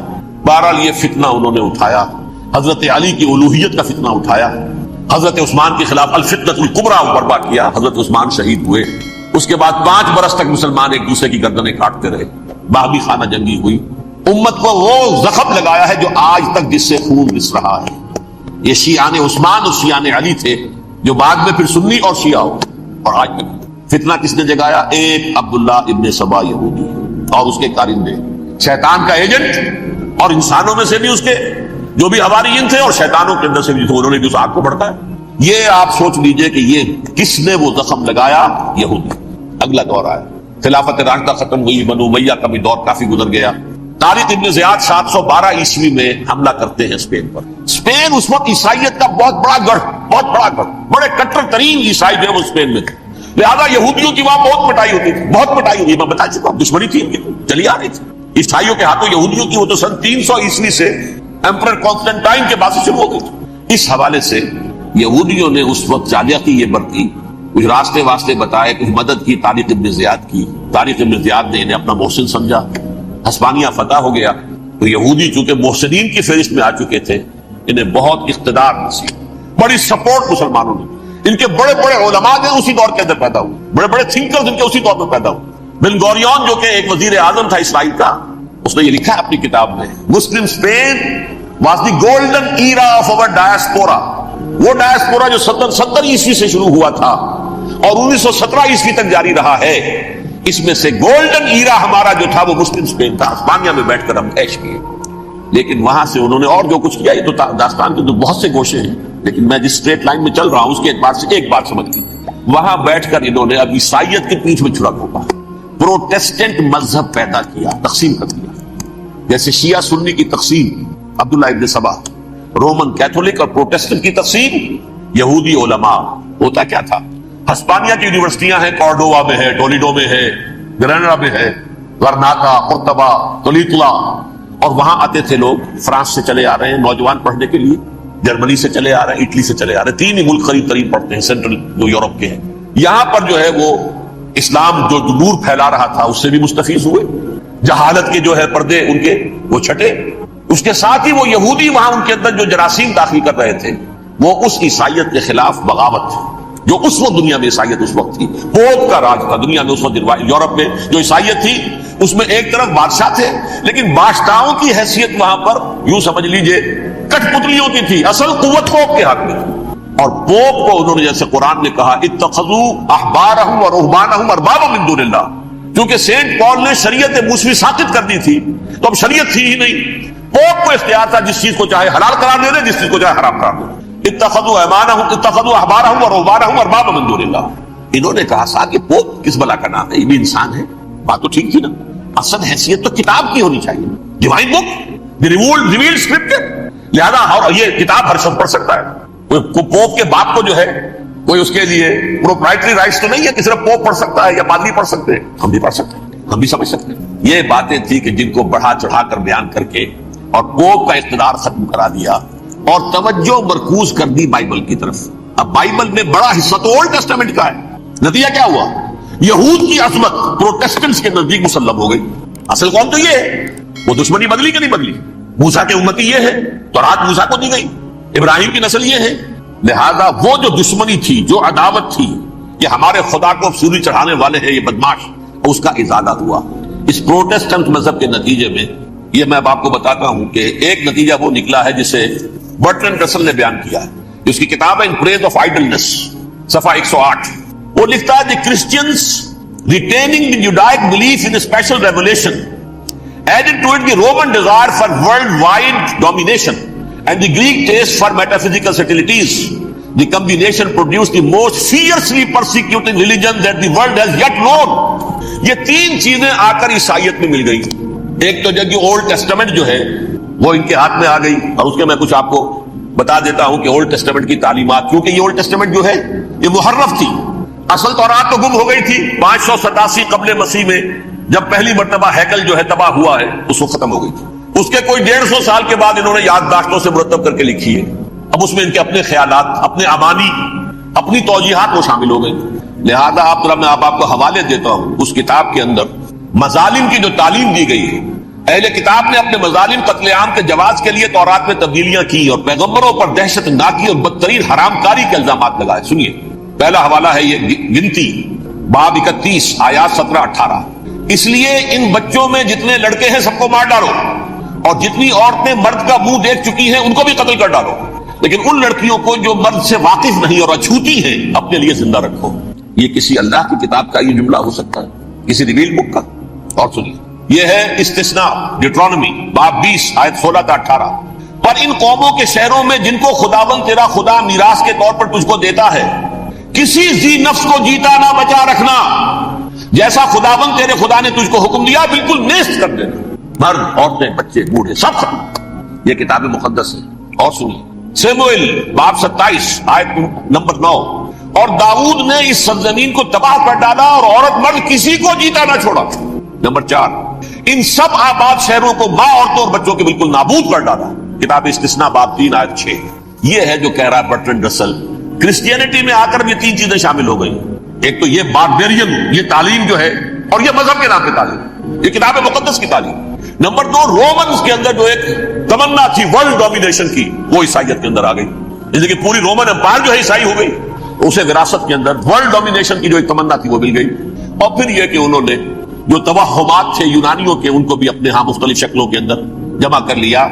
بہرحال یہ فتنہ انہوں نے اٹھایا، حضرت علی کی الوہیت کا فتنہ اٹھایا، حضرت عثمان کے خلاف الفتنۃ الکبریٰ برپا کیا. حضرت عثمان شہید ہوئے. اس کے بعد 5 برس تک مسلمان ایک دوسرے کی گردنیں کاٹتے رہے، باہمی خانہ جنگی ہوئی. امت کو وہ زخم لگایا ہے جو آج تک جس سے خون رس رہا ہے. یہ شیعان عثمان اور شیعان علی تھے، جو بعد میں پھر سنی اور شیعہ ہو. اور آج تک فتنہ کس نے جگایا؟ ایک عبداللہ ابن سبا یہودی اور اس کے کارندے، شیطان کا ایجنٹ، اور انسانوں میں سے بھی اس کے جو بھی حواریین تھے اور شیطانوں کے اندر سے بھی تھے، انہوں نے بھی اس آگ کو بڑھتا ہے. یہ آپ سوچ لیجئے کہ یہ کس نے وہ زخم لگایا؟ یہودی. اگلا دور آیا، خلافت راشدہ ختم ہوئی، بنو امیہ کا بھی دور کافی گزر گیا. طارق ابن زیاد 712 عیسوی میں حملہ کرتے ہیں اسپین پر. اسپین اس وقت عیسائیت کا بہت بڑا گڑھ، بڑے کٹر ترین عیسائی جو ہے وہ اسپین میں تھے. لہذا یہودیوں کی وہاں بہت پٹائی ہوتی تھی، بہت پٹائی ہوئی. میں بتا چکا ہوں، دشمنی تھی ان کی چلی آ رہی تھی عیسائیوں کے ہاتھوں یہودیوں کی. وہ تو سن 300 عیسوی سے ایمپرر کانسٹنٹائن کے بعد سے شروع ہو گئی تھی. اس حوالے سے یہودیوں نے اس وقت چالیکی یہ برتی، کچھ راستے واسطے بتائے، کچھ مدد کی طارق ابن زیاد کی. طارق ابن زیاد نے انہیں اپنا محسن سمجھا. ہسپانیہ فتح ہو گیا تو یہودی چونکہ محسنین کی فہرست میں آ چکے تھے، انہیں بہت اقتدار نصیب، بڑی سپورٹ مسلمانوں نے. ان کے بڑے بڑے علماء جو اسی دور کے اندر پیدا ہوئے، بڑے بڑے تھنکرز ان کے اسی دور میں پیدا ہوئے. بن گوریون جو کہ ایک وزیر اعظم تھا اسرائیل کا، اس نے یہ لکھا ہے اپنی کتاب میں، مسلم Spain was the golden era of our diaspora. وہ ڈائسپورا جو 70 عیسوی سے شروع ہوا تھا اور 1917 عیسوی تک جاری رہا ہے، اس میں سے گولڈن ایرا ہمارا جو تھا وہ مسلم اسپین تھا. اسپانیہ میں بیٹھ کر ہم عیش کیے. لیکن وہاں سے انہوں نے اور جو کچھ کیا، یہ تو داستان کے تو بہت سے گوشے ہیں، لیکن میں جس اسٹریٹ لائن میں چل رہا ہوں اس کے اعتبار سے ایک بات سمجھ لیجیے. وہاں بیٹھ کر انہوں نے اب عیسائیت کی پیٹھ میں چھڑا گھونپا، پروٹیسٹنٹ مذہب پیدا کیا، تقسیم کر دیا. جیسے شیعہ سنی کی تقسیم عبداللہ ابن سبا، رومن کیتھولک اور پروٹیسٹنٹ کی تقسیم یہودی علماء. ہوتا کیا تھا، ہسپانیہ کی یونیورسٹیاں ہیں، کارڈووا میں ہے، ٹولیڈو میں ہے، گریناڈا میں ہے، غرناطہ، قرطبہ، تولیتلا، اور وہاں آتے تھے لوگ. فرانس سے چلے آ رہے ہیں نوجوان پڑھنے کے لیے، جرمنی سے چلے آ رہے ہیں، اٹلی سے چلے آ رہے ہیں. تین ہی ملک قریب قریب پڑھتے ہیں سینٹرل جو یورپ کے ہیں. یہاں پر جو ہے وہ اسلام جو نور پھیلا رہا تھا اس سے بھی مستفیض ہوئے. جہالت کے جو ہے پردے ان کے وہ چھٹے. اس کے ساتھ ہی وہ یہودی وہاں ان کے اندر جو جراثیم داخل کر رہے تھے وہ اس عیسائیت کے خلاف بغاوت تھی جو اس وقت دنیا میں عیسائیت اس وقت تھی. پوپ کا راج تھا دنیا میں اس وقت. یورپ میں جو عیسائیت تھی اس میں ایک طرف بادشاہ تھے، لیکن بادشاہوں کی حیثیت وہاں پر یوں سمجھ لیجئے کٹ پتلیوں کی تھی. اصل قوت پوپ کے ہاتھ میں تھی. اور پوپ کو انہوں نے جیسے قرآن نے کہا اتخذوا احبارهم ورهبانهم اربابا من دون اللہ، کیونکہ سینٹ پال نے شریعت موسوی ساقط کر دی تھی تو اب شریعت تھی ہی نہیں. پوپ کو اختیار تھا جس چیز کو چاہے حلال قرار دے دے، جس چیز کو چاہے حرام قرار دے دے. اتخذوا احبارهم ورهبانهم اربابا من دون اللہ. انہوں نے کہا کہ پوپ کس بلا کا نام ہے، یہ بھی انسان ہے. بات تو ٹھیک تھی نا. اصل حیثیت تو کتاب کی ہونی چاہیے، ڈیوائن بک، ریویلڈ اسکرپچر. لہذا یہ کتاب ہر شخص پڑھ سکتا ہے. کوئی پوپ کے باپ کو جو ہے کوئی اس کے لیے پروپرائٹری رائٹس تو نہیں ہے کہ صرف پوپ پڑھ سکتا ہے یا پادری پڑھ سکتے ہیں. ہم بھی پڑھ سکتے ہیں، ہم بھی سمجھ سکتے ہیں. یہ باتیں تھی کہ جن کو بڑھا چڑھا کر بیان کر کے اور پوپ کا اقتدار ختم کرا دیا اور توجہ مرکوز کر دی بائبل کی طرف. اب بائبل میں بڑا حصہ تو اولڈ ٹیسٹامنٹ کا ہے. نتیجہ کیا ہوا، یہود کی عظمت پروٹیسٹنٹس کے نزدیک مسلم ہو گئی. اصل قوم تو یہ ہے. وہ دشمنی بدلی کہ نہیں بدلی؟ موسیٰ کے امتی یہ ہے، تورات موسیٰ کو دی گئی، ابراہیم کی نسل یہ ہے. لہذا وہ جو دشمنی تھی، جو عداوت تھی، یہ ہمارے خدا کو سوری چڑھانے والے ہیں یہ بدماش، اس کا ازالہ ہوا. اس پروٹیسٹنٹ مذہب کے نتیجے میں یہ میں اب آپ کو بتاتا ہوں کہ ایک نتیجہ وہ نکلا ہے جسے برٹرنڈ رسل نے بیان کیا ہے. اس کی کتاب ہے ان پریز آف آئیڈلنس، صفحہ 108. وہ لکھتا ہے the Christians retaining the Judaic belief in a special revelation added to it the Roman desire for worldwide domination and the Greek taste for metaphysical subtleties. The combination produced the most fiercely persecuting religion that the world has yet known. یہ تین چیزیں آ کر عیسائیت میں مل گئی. ایک تو جب اولڈ ٹیسٹامنٹ جو ہے وہ ان کے ہاتھ میں آ گئی، اور اس کے میں کچھ آپ کو بتا دیتا ہوں کہ اولڈ ٹیسٹامنٹ کی تعلیمات، کیونکہ یہ اولڈ ٹیسٹامنٹ جو ہے یہ محرف تھی. اصل تورات تو گم ہو گئی تھی 587 قبل مسیح میں، جب پہلی مرتبہ ہیکل جو ہے تباہ ہوا ہے اس کو ختم ہو گئی تھی. اس کے کوئی 150 سال کے بعد انہوں نے یادداشتوں سے مرتب کر کے لکھی ہے. اب اس میں ان کے اپنے خیالات، اپنے امانی، اپنی توجیحات وہ شامل ہو گئی. لہذا میں آپ کو حوالے دیتا ہوں. اس کتاب کے اندر مظالم کی جو تعلیم دی گئی ہے، اہل کتاب نے اپنے مظالم قتل عام کے جواز کے لیے تورات میں تبدیلیاں کی اور پیغمبروں پر دہشت ناکی اور بدترین حرام کاری کے الزامات لگائے. سنیے، پہلا حوالہ ہے یہ گنتی باب 31 آیات 17-18. اس لیے ان بچوں میں جتنے لڑکے ہیں سب کو مار ڈالو، اور جتنی عورتیں مرد کا منہ دیکھ چکی ہیں ان کو بھی قتل کر ڈالو، لیکن ان لڑکیوں کو جو مرد سے واقف نہیں اور اچھوتی ہیں اپنے لیے زندہ رکھو. یہ کسی اللہ کی کتاب کا یہ جملہ ہو سکتا ہے، کسی ریویل بک کا؟ اور سنیے، یہ ہے استثناء ڈیوٹرانومی باب 20 آیت 16-18. پر ان قوموں کے شہروں میں جن کو خداوند تیرا خدا میراث کے طور پر تجھ کو دیتا ہے، کسی ذی نفس کو جیتا نہ بچا رکھنا، جیسا خداوند تیرے خدا نے تجھ کو حکم دیا بالکل نیست کر دینا. مرد، عورتیں، بچے، بوڑھے سب ختم. یہ کتاب مقدس ہے. اور سنیے، سیموئیل باب 27 آیت نمبر 9. اور داؤد نے اس سرزمین کو تباہ کر ڈالا اور عورت مرد کسی کو جیتا نہ چھوڑا. نمبر 4، ان سب آباد شہروں کو ماں، عورتوں اور بچوں کے بالکل نابود کر ڈالا. کتاب استثناء باب 3 آیت 6. یہ ہے جو کہہ رہا ہے برٹرنڈ رسل. کرسچینٹی میں آ کر یہ تین چیزیں شامل ہو گئی. ایک تو یہ باربیرین، یہ تعلیم جو ہے، اور یہ مذہب کے نام پہ تعلیم، یہ کتاب مقدس کی تعلیم. نمبر 2، رومنز کے اندر جو ایک تمنا تھی ورلڈ ڈومینیشن کی، وہ عیسائیت کے اندر آ گئی. جیسے کہ پوری رومن امپائر جو ہے عیسائی ہو گئی، اسے وراثت کے اندر ورلڈ ڈومینیشن کی جو ایک تمنا تھی وہ مل گئی. اور پھر یہ کہ انہوں نے جو توہمات تھے یونانیوں کے، ان کو بھی اپنے ہاں مختلف شکلوں کے اندر جمع کر لیا.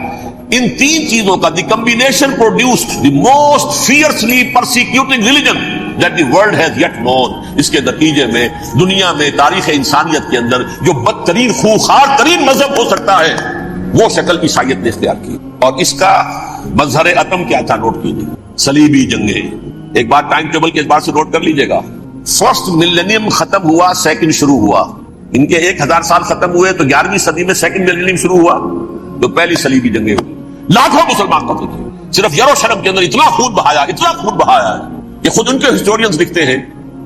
ان تین چیزوں کا, the combination produced the most fiercely persecuting religion that the world has yet known. اس کے نتیجے میں دنیا میں تاریخ انسانیت کے اندر جو بدترین خوخار ترین مذہب ہو سکتا ہے وہ شکل عیسائیت نے اختیار کی. اور اس کا مظہر اتم کیا تھا نوٹ کیجیے, صلیبی جنگیں. ایک بات ٹائم ٹیبل کے اعتبار سے نوٹ کر لیجیے گا, فرسٹ ملینیم ختم ہوا, سیکنڈ شروع ہوا. ان کے 1000 سال ختم ہوئے تو 11ویں صدی میں سیکنڈ ملینیم شروع ہوا, تو پہلی صلیبی جنگیں ہوئی. لاکھوں مسلمان قتل کیے, صرف یروشلم کے اندر اتنا خون بہایا ہے کہ خود ان کے ہسٹورینز لکھتے ہیں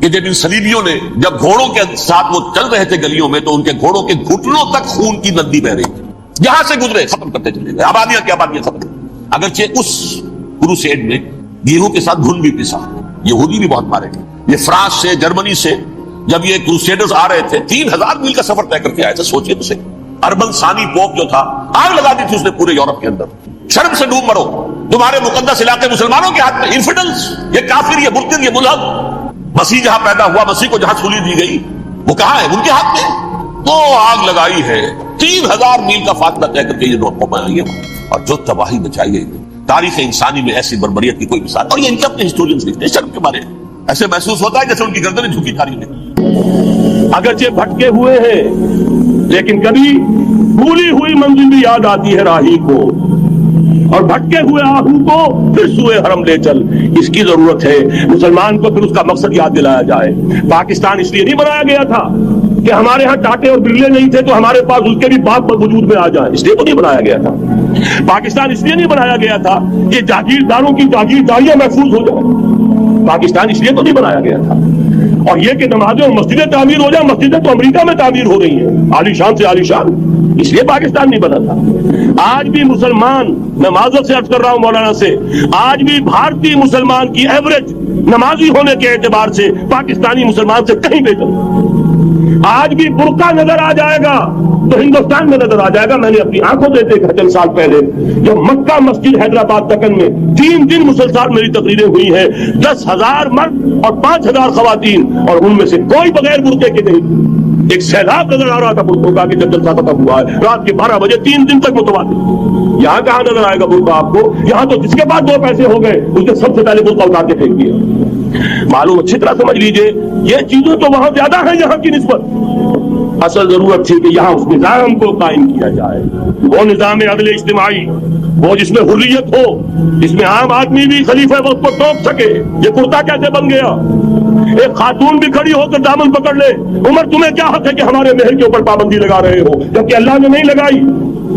کہ جب ان صلیبیوں نے جب گھوڑوں کے ساتھ وہ چل رہے تھے گلیوں میں تو ان کے گھوڑوں کے گھٹنوں تک خون کی ندی بہ رہی تھی. جہاں سے گزرے ختم کرتے چلے گئے, آبادیاں کی آبادیاں ختم. اگرچہ اس کروسیڈ میں گیہوں کے ساتھ گھن بھی پسا, یہودی بھی بہت مارے گئے. یہ فرانس سے, جرمنی سے جب یہ کروسیڈرز آ رہے تھے 3000 میل کا سفر طے کر کے آئے تھے. سوچیے تو صحیح, اربن ثانی پوپ جو تھا آگ لگا دی تھی اس نے پورے یورپ کے اندر. شرم سے ڈوب مرو, تمہارے مقدس علاقے مسلمانوں کے ہاتھ میں. انفیڈلز, یہ کافر, یہ مرتد, یہ ملحد. مسیح جہاں پیدا ہوا, مسیح کو جہاں سولی دی گئی, وہ کہاں ہے؟ ان کے ہاتھ میں. تو آگ لگائی ہے, 3000 میل کا فاصلہ طے کر کے یہ نوٹ پمائی ہے. اور جو تباہی مچائی ہے تاریخ انسانی میں ایسی بربریت کی کوئی مثال. اور یہ ان کے اپنے ہسٹورینز لکھتے ہیں. شرم کے بارے ایسے محسوس ہوتا ہے جیسے ان کی گردنیں جھکی تاریخ میں. اگرچہ بھٹکے ہوئے ہیں لیکن کبھی بھولی ہوئی منزل بھی یاد آتی ہے راہی کو, اور بھٹکے ہوئے آہو کو پھر سوئے حرم لے چل. اس کی ضرورت ہے مسلمان کو پھر اس کا مقصد یاد دلایا جائے. پاکستان اس لیے نہیں بنایا گیا تھا کہ ہمارے ہاں ٹاٹے اور برلے نہیں تھے تو ہمارے پاس اس کے بھی باپ وجود میں آ جائیں, اس لیے تو نہیں بنایا گیا تھا. پاکستان اس لیے نہیں بنایا گیا تھا کہ جاگیرداروں کی جاگیرداریاں محفوظ ہو جائیں. پاکستان اس لیے تو نہیں بنایا گیا تھا. اور یہ کہ نمازیں اور مسجدیں تعمیر ہو جائیں, مسجدیں تو امریکہ میں تعمیر ہو رہی ہیں عالی شان سے عالی شان, اس لیے پاکستان نہیں بنا تھا. آج بھی مسلمان, میں معذرت سے عرض کر رہا ہوں مولانا سے, آج بھی بھارتی مسلمان کی ایوریج نمازی ہونے کے اعتبار سے پاکستانی مسلمان سے کہیں بہتر. آج بھی برقع نظر آ جائے گا تو ہندوستان میں نظر آ جائے گا. میں نے اپنی آنکھوں سے دیکھا چند سال پہلے جب مکہ مسجد حیدرآباد دکن میں 3 دن مسلسل میری تقریریں ہوئی ہیں, 10,000 مرد اور 5,000 خواتین, اور ان میں سے کوئی بغیر برقعے کے نہیں. ایک سیلاب نظر آ رہا تھا برقعوں کا کہ جب جلسہ ختم ہوا ہے رات کے 12 بجے 3 دن تک متواتر. یہاں کہاں نظر آئے گا برقع آپ کو؟ یہاں تو جس کے بعد 2 پیسے ہو گئے اس نے سب سے پہلے برقع اتار کے پھینک دیا. معلوم اچھی طرح سمجھ لیجئے, یہ چیزیں تو وہاں زیادہ ہیں یہاں کی نسبت. اصل ضرورت تھی کہ یہاں اس نظام کو قائم کیا جائے, وہ نظام عدل اجتماعی, وہ جس میں حریت ہو, جس میں عام آدمی بھی خلیفہ وقت کو ٹوک سکے. یہ کرتا کیسے بن گیا؟ ایک خاتون بھی کھڑی ہو کر دامن پکڑ لے, عمر تمہیں کیا حق ہے کہ ہمارے مہر کے اوپر پابندی لگا رہے ہو, جبکہ اللہ نے نہیں لگائی.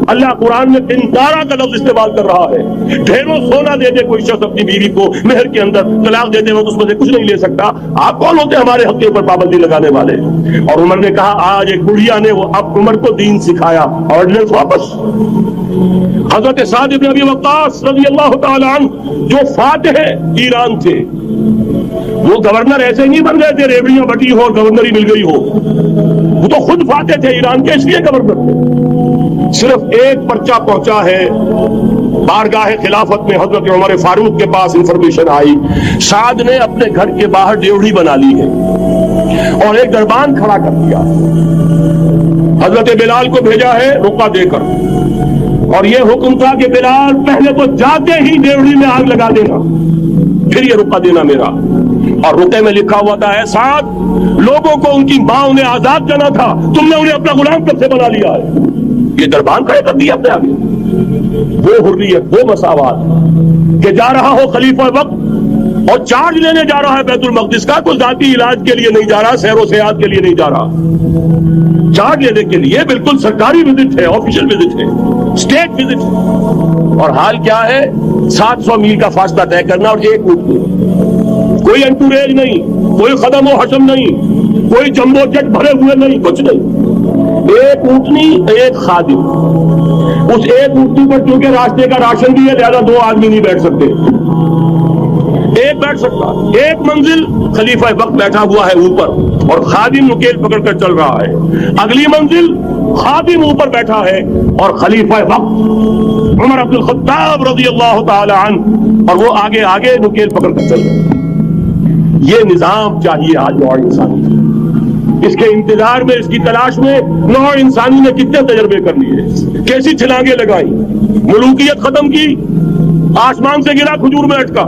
اللہ قرآن میں قنطارہ کا لفظ استعمال کر رہا ہے. ڈھیروں سونا دے دے کوئی شخص اپنی بیوی کو مہر کے اندر, طلاق دیتے وقت اس میں سے کچھ نہیں لے سکتا. آپ کون ہوتے ہمارے حق کے اوپر پابندی لگانے والے؟ اور عمر نے کہا, آج ایک بڑھیا نے وہ اب عمر کو دین سکھایا, آرڈیننس واپس. حضرت سعد بن ابی وقاص رضی اللہ تعالی عنہ جو فاتح ایران تھے, وہ گورنر ایسے نہیں بن گئے تھے ریوڑیاں بٹی ہو اور گورنری مل گئی ہو. وہ تو خود فاتح تھے ایران کے, اس لیے گورنر تھے. صرف ایک پرچہ پہنچا ہے بارگاہ خلافت میں, حضرت عمر فاروق کے پاس انفارمیشن آئی, سعد نے اپنے گھر کے باہر ڈیوڑی بنا لی ہے اور ایک دربان کھڑا کر دیا. حضرت بلال کو بھیجا ہے رقعہ دے کر, اور یہ حکم تھا کہ بلال پہلے تو جاتے ہی ڈیوڑی میں آگ لگا دینا, پھر یہ رقعہ دینا میرا. اور رقعے میں لکھا ہوا تھا, سعد لوگوں کو ان کی ماں نے آزاد کرنا تھا, تم نے انہیں اپنا غلام کب سے بنا لیا ہے. یہ دربان کھڑے کر دیا اپنے آگے. وہ حریت, وہ مساوات کہ جا رہا ہو خلیفہ وقت اور چارج لینے جا رہا ہے بیت المقدس کا, کوئی ذاتی علاج کے لیے نہیں جا رہا, سیر و سیاحت کے لیے نہیں جا رہا, چارج لینے کے لیے بالکل سرکاری وزٹ ہے, آفیشل وزٹ ہے, اسٹیٹ وزٹ. اور حال کیا ہے, 700 میل کا فاصلہ طے کرنا, اور ایک اونٹ, کوئی انٹوریج نہیں, کوئی قدم و حشم نہیں, کوئی جمبو جٹ بھرے ہوئے نہیں, کچھ نہیں. ایک اونٹنی, ایک خادم. اس ایک اونٹنی پر چونکہ راستے کا راشن بھی ہے لہذا 2 آدمی نہیں بیٹھ سکتے, ایک بیٹھ سکتا. ایک منزل خلیفہ وقت بیٹھا ہوا ہے اوپر اور خادم نکیل پکڑ کر چل رہا ہے. اگلی منزل خادم اوپر بیٹھا ہے اور خلیفہ وقت عمر عبد الخطاب رضی اللہ تعالی عنہ, اور وہ آگے آگے نکیل پکڑ کر چل رہا ہے. یہ نظام چاہیے آج نوع انسانی. اس کے انتظار میں، اس کی تلاش میں نوع انسانی نے کتنے تجربے کر لیے، کیسی چھلانگیں لگائی، ملوکیت ختم کی، آسمان سے گرا کھجور میں اٹکا،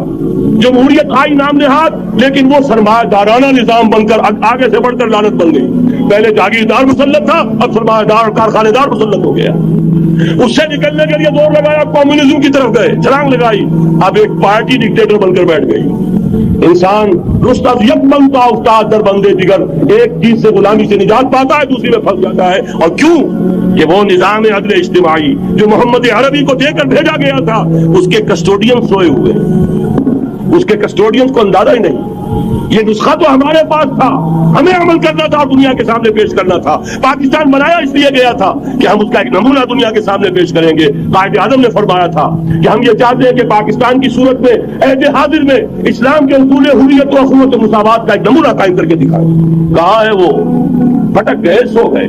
جمہوریت آئی نام نہاد، لیکن وہ سرمایہ دارانہ نظام بن کر آگے سے بڑھ کر لعنت بن گئی۔ پہلے جاگیردار مسلط تھا، اب سرمایہ دار کارخانے دار مسلط ہو گیا۔ اس سے نکلنے کے لیے دور لگایا، کمیونزم کی طرف گئے، چھلانگ لگائی، اب ایک پارٹی ڈکٹیٹر بن کر بیٹھ گئی۔ انسان رست از یک بنتا افتاد در بندے دیگر، ایک چیز سے غلامی سے نجات پاتا ہے، دوسری میں پھنس جاتا ہے۔ اور کیوں؟ کہ وہ نظام عدل اجتماعی جو محمد عربی کو دے کر بھیجا گیا تھا، اس کے کسٹوڈین سوئے ہوئے، اس کے کسٹوڈین کو اندازہ ہی نہیں۔ یہ نسخہ تو ہمارے پاس تھا، ہمیں عمل کرنا تھا اور دنیا کے سامنے پیش کرنا تھا۔ پاکستان بنایا اس لیے گیا تھا کہ ہم اس کا ایک نمونہ دنیا کے سامنے پیش کریں گے۔ قائد اعظم نے فرمایا تھا کہ ہم یہ چاہتے ہیں کہ پاکستان کی صورت میں عہد حاضر میں اسلام کے اصول حریت و اخوت و مساوات کا ایک نمونہ قائم کر کے دکھائیں۔ کہاں ہے وہ؟ بھٹک گئے، سو گئے۔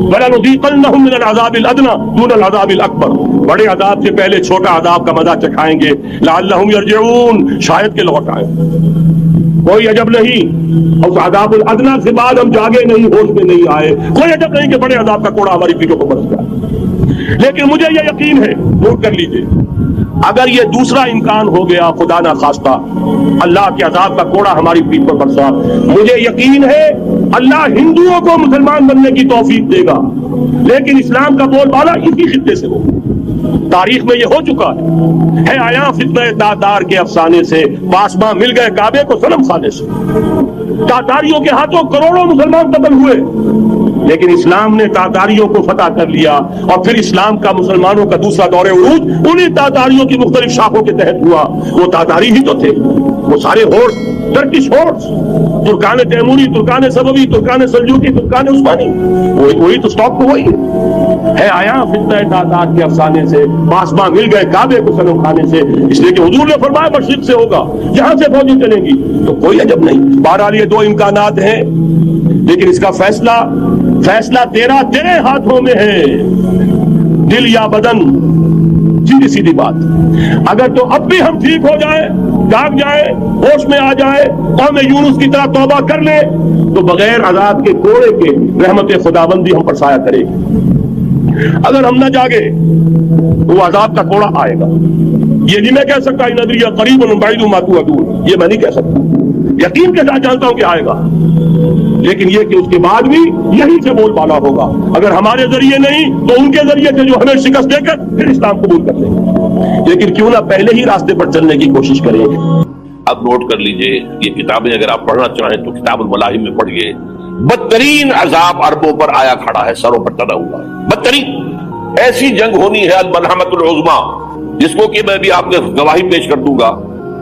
وَلَنُذِيقَنَّهُم مِّنَ الْعَذَابِ الْأَدْنَىٰ دُونَ الْعَذَابِ الْأَكْبَرِ، بڑے عذاب سے پہلے چھوٹا عذاب کا مزہ چکھائیں گے۔ لَعَلَّهُمْ يَرْجِعُونَ، شاید کہ لوٹ آئیں۔ کوئی عجب نہیں اس عذاب الادنیٰ سے بعد ہم جاگے نہیں، ہوش میں نہیں آئے، کوئی عجب نہیں کہ بڑے عذاب کا کوڑا ہماری پیٹھوں کو برس جائے۔ لیکن مجھے یہ یقین ہے، نوٹ کر لیجئے، اگر یہ دوسرا امکان ہو گیا، خدا نہ خواستہ اللہ کے عذاب کا کوڑا ہماری پیٹھ پر برسا، مجھے یقین ہے اللہ ہندوؤں کو مسلمان بننے کی توفیق دے گا، لیکن اسلام کا بول بالا اسی خطے سے ہوگا۔ تاریخ میں یہ ہو چکا ہے آیا فتنہ تاتار کے افسانے سے، پاسباں مل گئے کعبے کو صنم خانے سے، تاتاریوں کے ہاتھوں کروڑوں مسلمان قتل ہوئے، لیکن اسلام نے تاتاریوں کو فتح کر لیا، اور پھر اسلام کا مسلمانوں کا دوسرا دور عروج انہی تاتاریوں کی مختلف شاخوں کے تحت ہوا۔ وہ تاتاری ہی تو تھے، وہ سارے ہورس، ٹرکش ہورس، ترکان تیموری، ترکان سبوی، ترکان سلجوقی، ترکان عثمانی، وہی تو سٹاک تو وہی ہے آیا فتنہ تاتار کے افسانے سے، پاسباں مل گئے کعبے کو صنم خانے سے، اس لیے کہ حضور نے فرمایا مشرق سے ہوگا، جہاں سے فوجیں چلیں گی، تو کوئی عجب نہیں۔ بہرحال یہ دو امکانات ہیں، لیکن اس کا فیصلہ تیرے ہاتھوں میں ہے، دل یا بدن، سیدھی سیدھی بات۔ اگر تو اب بھی ہم ٹھیک ہو جائیں، جاگ جائیں، ہوش میں آ جائیں، قوم یونس کی طرح توبہ کر لیں، تو بغیر عذاب کے کوڑے کے رحمت خداوندی ہم پر سایہ کرے گی۔ اگر ہم نہ جاگے تو وہ عذاب کا کوڑا آئے گا۔ یہ نہیں میں کہہ سکتا ان ادری قریب بعید ما توعدون، یہ میں نہیں کہہ سکتا، یقین کے ساتھ جانتا ہوں کہ آئے گا، لیکن یہ کہ اس کے بعد بھی یہیں سے بول بالا ہوگا۔ اگر ہمارے ذریعے نہیں تو ان کے ذریعے سے جو ہمیں شکست دے کر پھر اسلام قبول کر لیں گے، لیکن کیوں نہ پہلے ہی راستے پر چلنے کی کوشش کریں۔ اب نوٹ کر لیجئے، یہ کتابیں اگر آپ پڑھنا چاہیں تو کتاب الملاحم میں پڑھیے۔ بدترین عذاب عربوں پر آیا کھڑا ہے، سروں پر ٹنا ہوا ہے، بدترین ایسی جنگ ہونی ہے الملحمۃ العظمیٰ، جس کو کہ میں بھی آپ نے گواہی پیش کر دوں گا،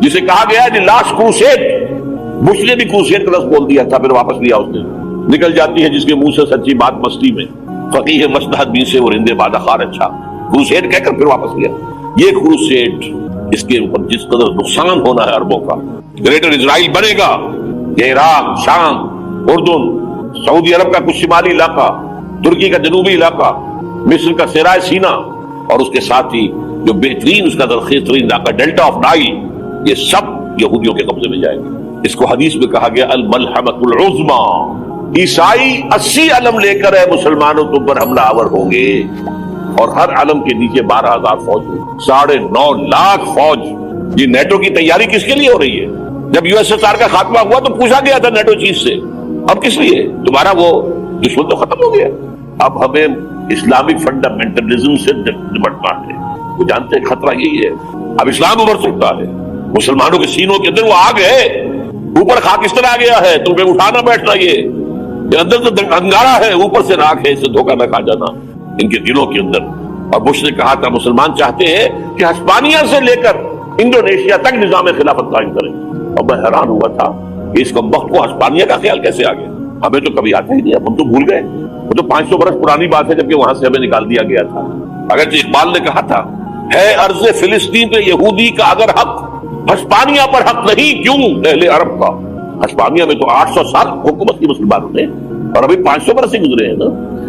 جسے کہا گیا ہے لاسٹ کروسیڈ۔ بش نے بھی کروسیڈ کا لفظ بول دیا تھا، پھر واپس لیا اس نے۔ نکل جاتی ہے جس کے منہ سے سچی بات مستی میں، فقیہ مصلحت بھی سے اور ہندے بادہ خار اچھا، کروسیڈ کہہ کر پھر واپس لیا۔ یہ کروسیڈ، اس کے اوپر جس قدر نقصان ہونا ہے عربوں کا، گریٹر اسرائیل بنے گا، یہ عراق، شام، اردن، سعودی عرب کا کچھ شمالی علاقہ، ترکی کا جنوبی علاقہ، مصر کا صحرائے سینا، اور اس کے ساتھ ہی جو بہترین اس کا درخیز ترین علاقہ ڈیلٹا آف نائل، یہ سب یہودیوں کے قبضے میں جائے گا۔ اس کو حدیث میں کہا گیا الملحمۃ العظمیٰ۔ عیسائی 80 علم لے کر ہے مسلمانوں کے اوپر حملہ آور ہوں گے، اور ہر علم کے نیچے 12,000 فوج، 9.5 لاکھ فوج۔ یہ نیٹو کی تیاری کس کے لیے ہو رہی ہے؟ جب USSR کا خاتمہ ہوا تو پوچھا گیا تھا نیٹو چیف سے، اب کس لیے؟ تمہارا وہ دشمن تو ختم ہو گیا، اب ہمیں اسلامک فنڈامنٹلزم سے نمٹنا ہے۔ وہ جانتے ہیں خطرہ یہی ہے، اب اسلام ابھر سکتا ہے، مسلمانوں کے سینوں کے اندر وہ آگ ہے، اوپر خاکستر آ گیا ہے، تمہیں اٹھانا بیٹھنا، یہ اندر تو انگارہ ہے، اوپر سے راکھ ہے، اسے دھوکہ نہ کھا جانا ان کے دلوں کے اندر۔ اور بش نے کہا تھا مسلمان چاہتے ہیں کہ ہسپانیہ سے لے کر انڈونیشیا تک نظام خلافت قائم کریں، اور میں حیران ہوا تھا کہ اس وقت کو ہسپانیہ کا خیال کیسے آ گیا؟ ہمیں تو کبھی آتا ہی نہیں، ہم تو بھول گئے، وہ تو 500 برس پرانی بات ہے جبکہ وہاں سے ہمیں نکال دیا گیا تھا۔ اگرچہ اقبال نے کہا تھا ہے ارض فلسطین پہ یہودی کا اگر حق، ہسپانیہ پر حق نہیں کیوں اہل عرب کا؟ ہسپانیہ میں تو 800 سال حکومت کی مسلمانوں نے، اور ابھی 500 برس ہی گزرے ہیں نا۔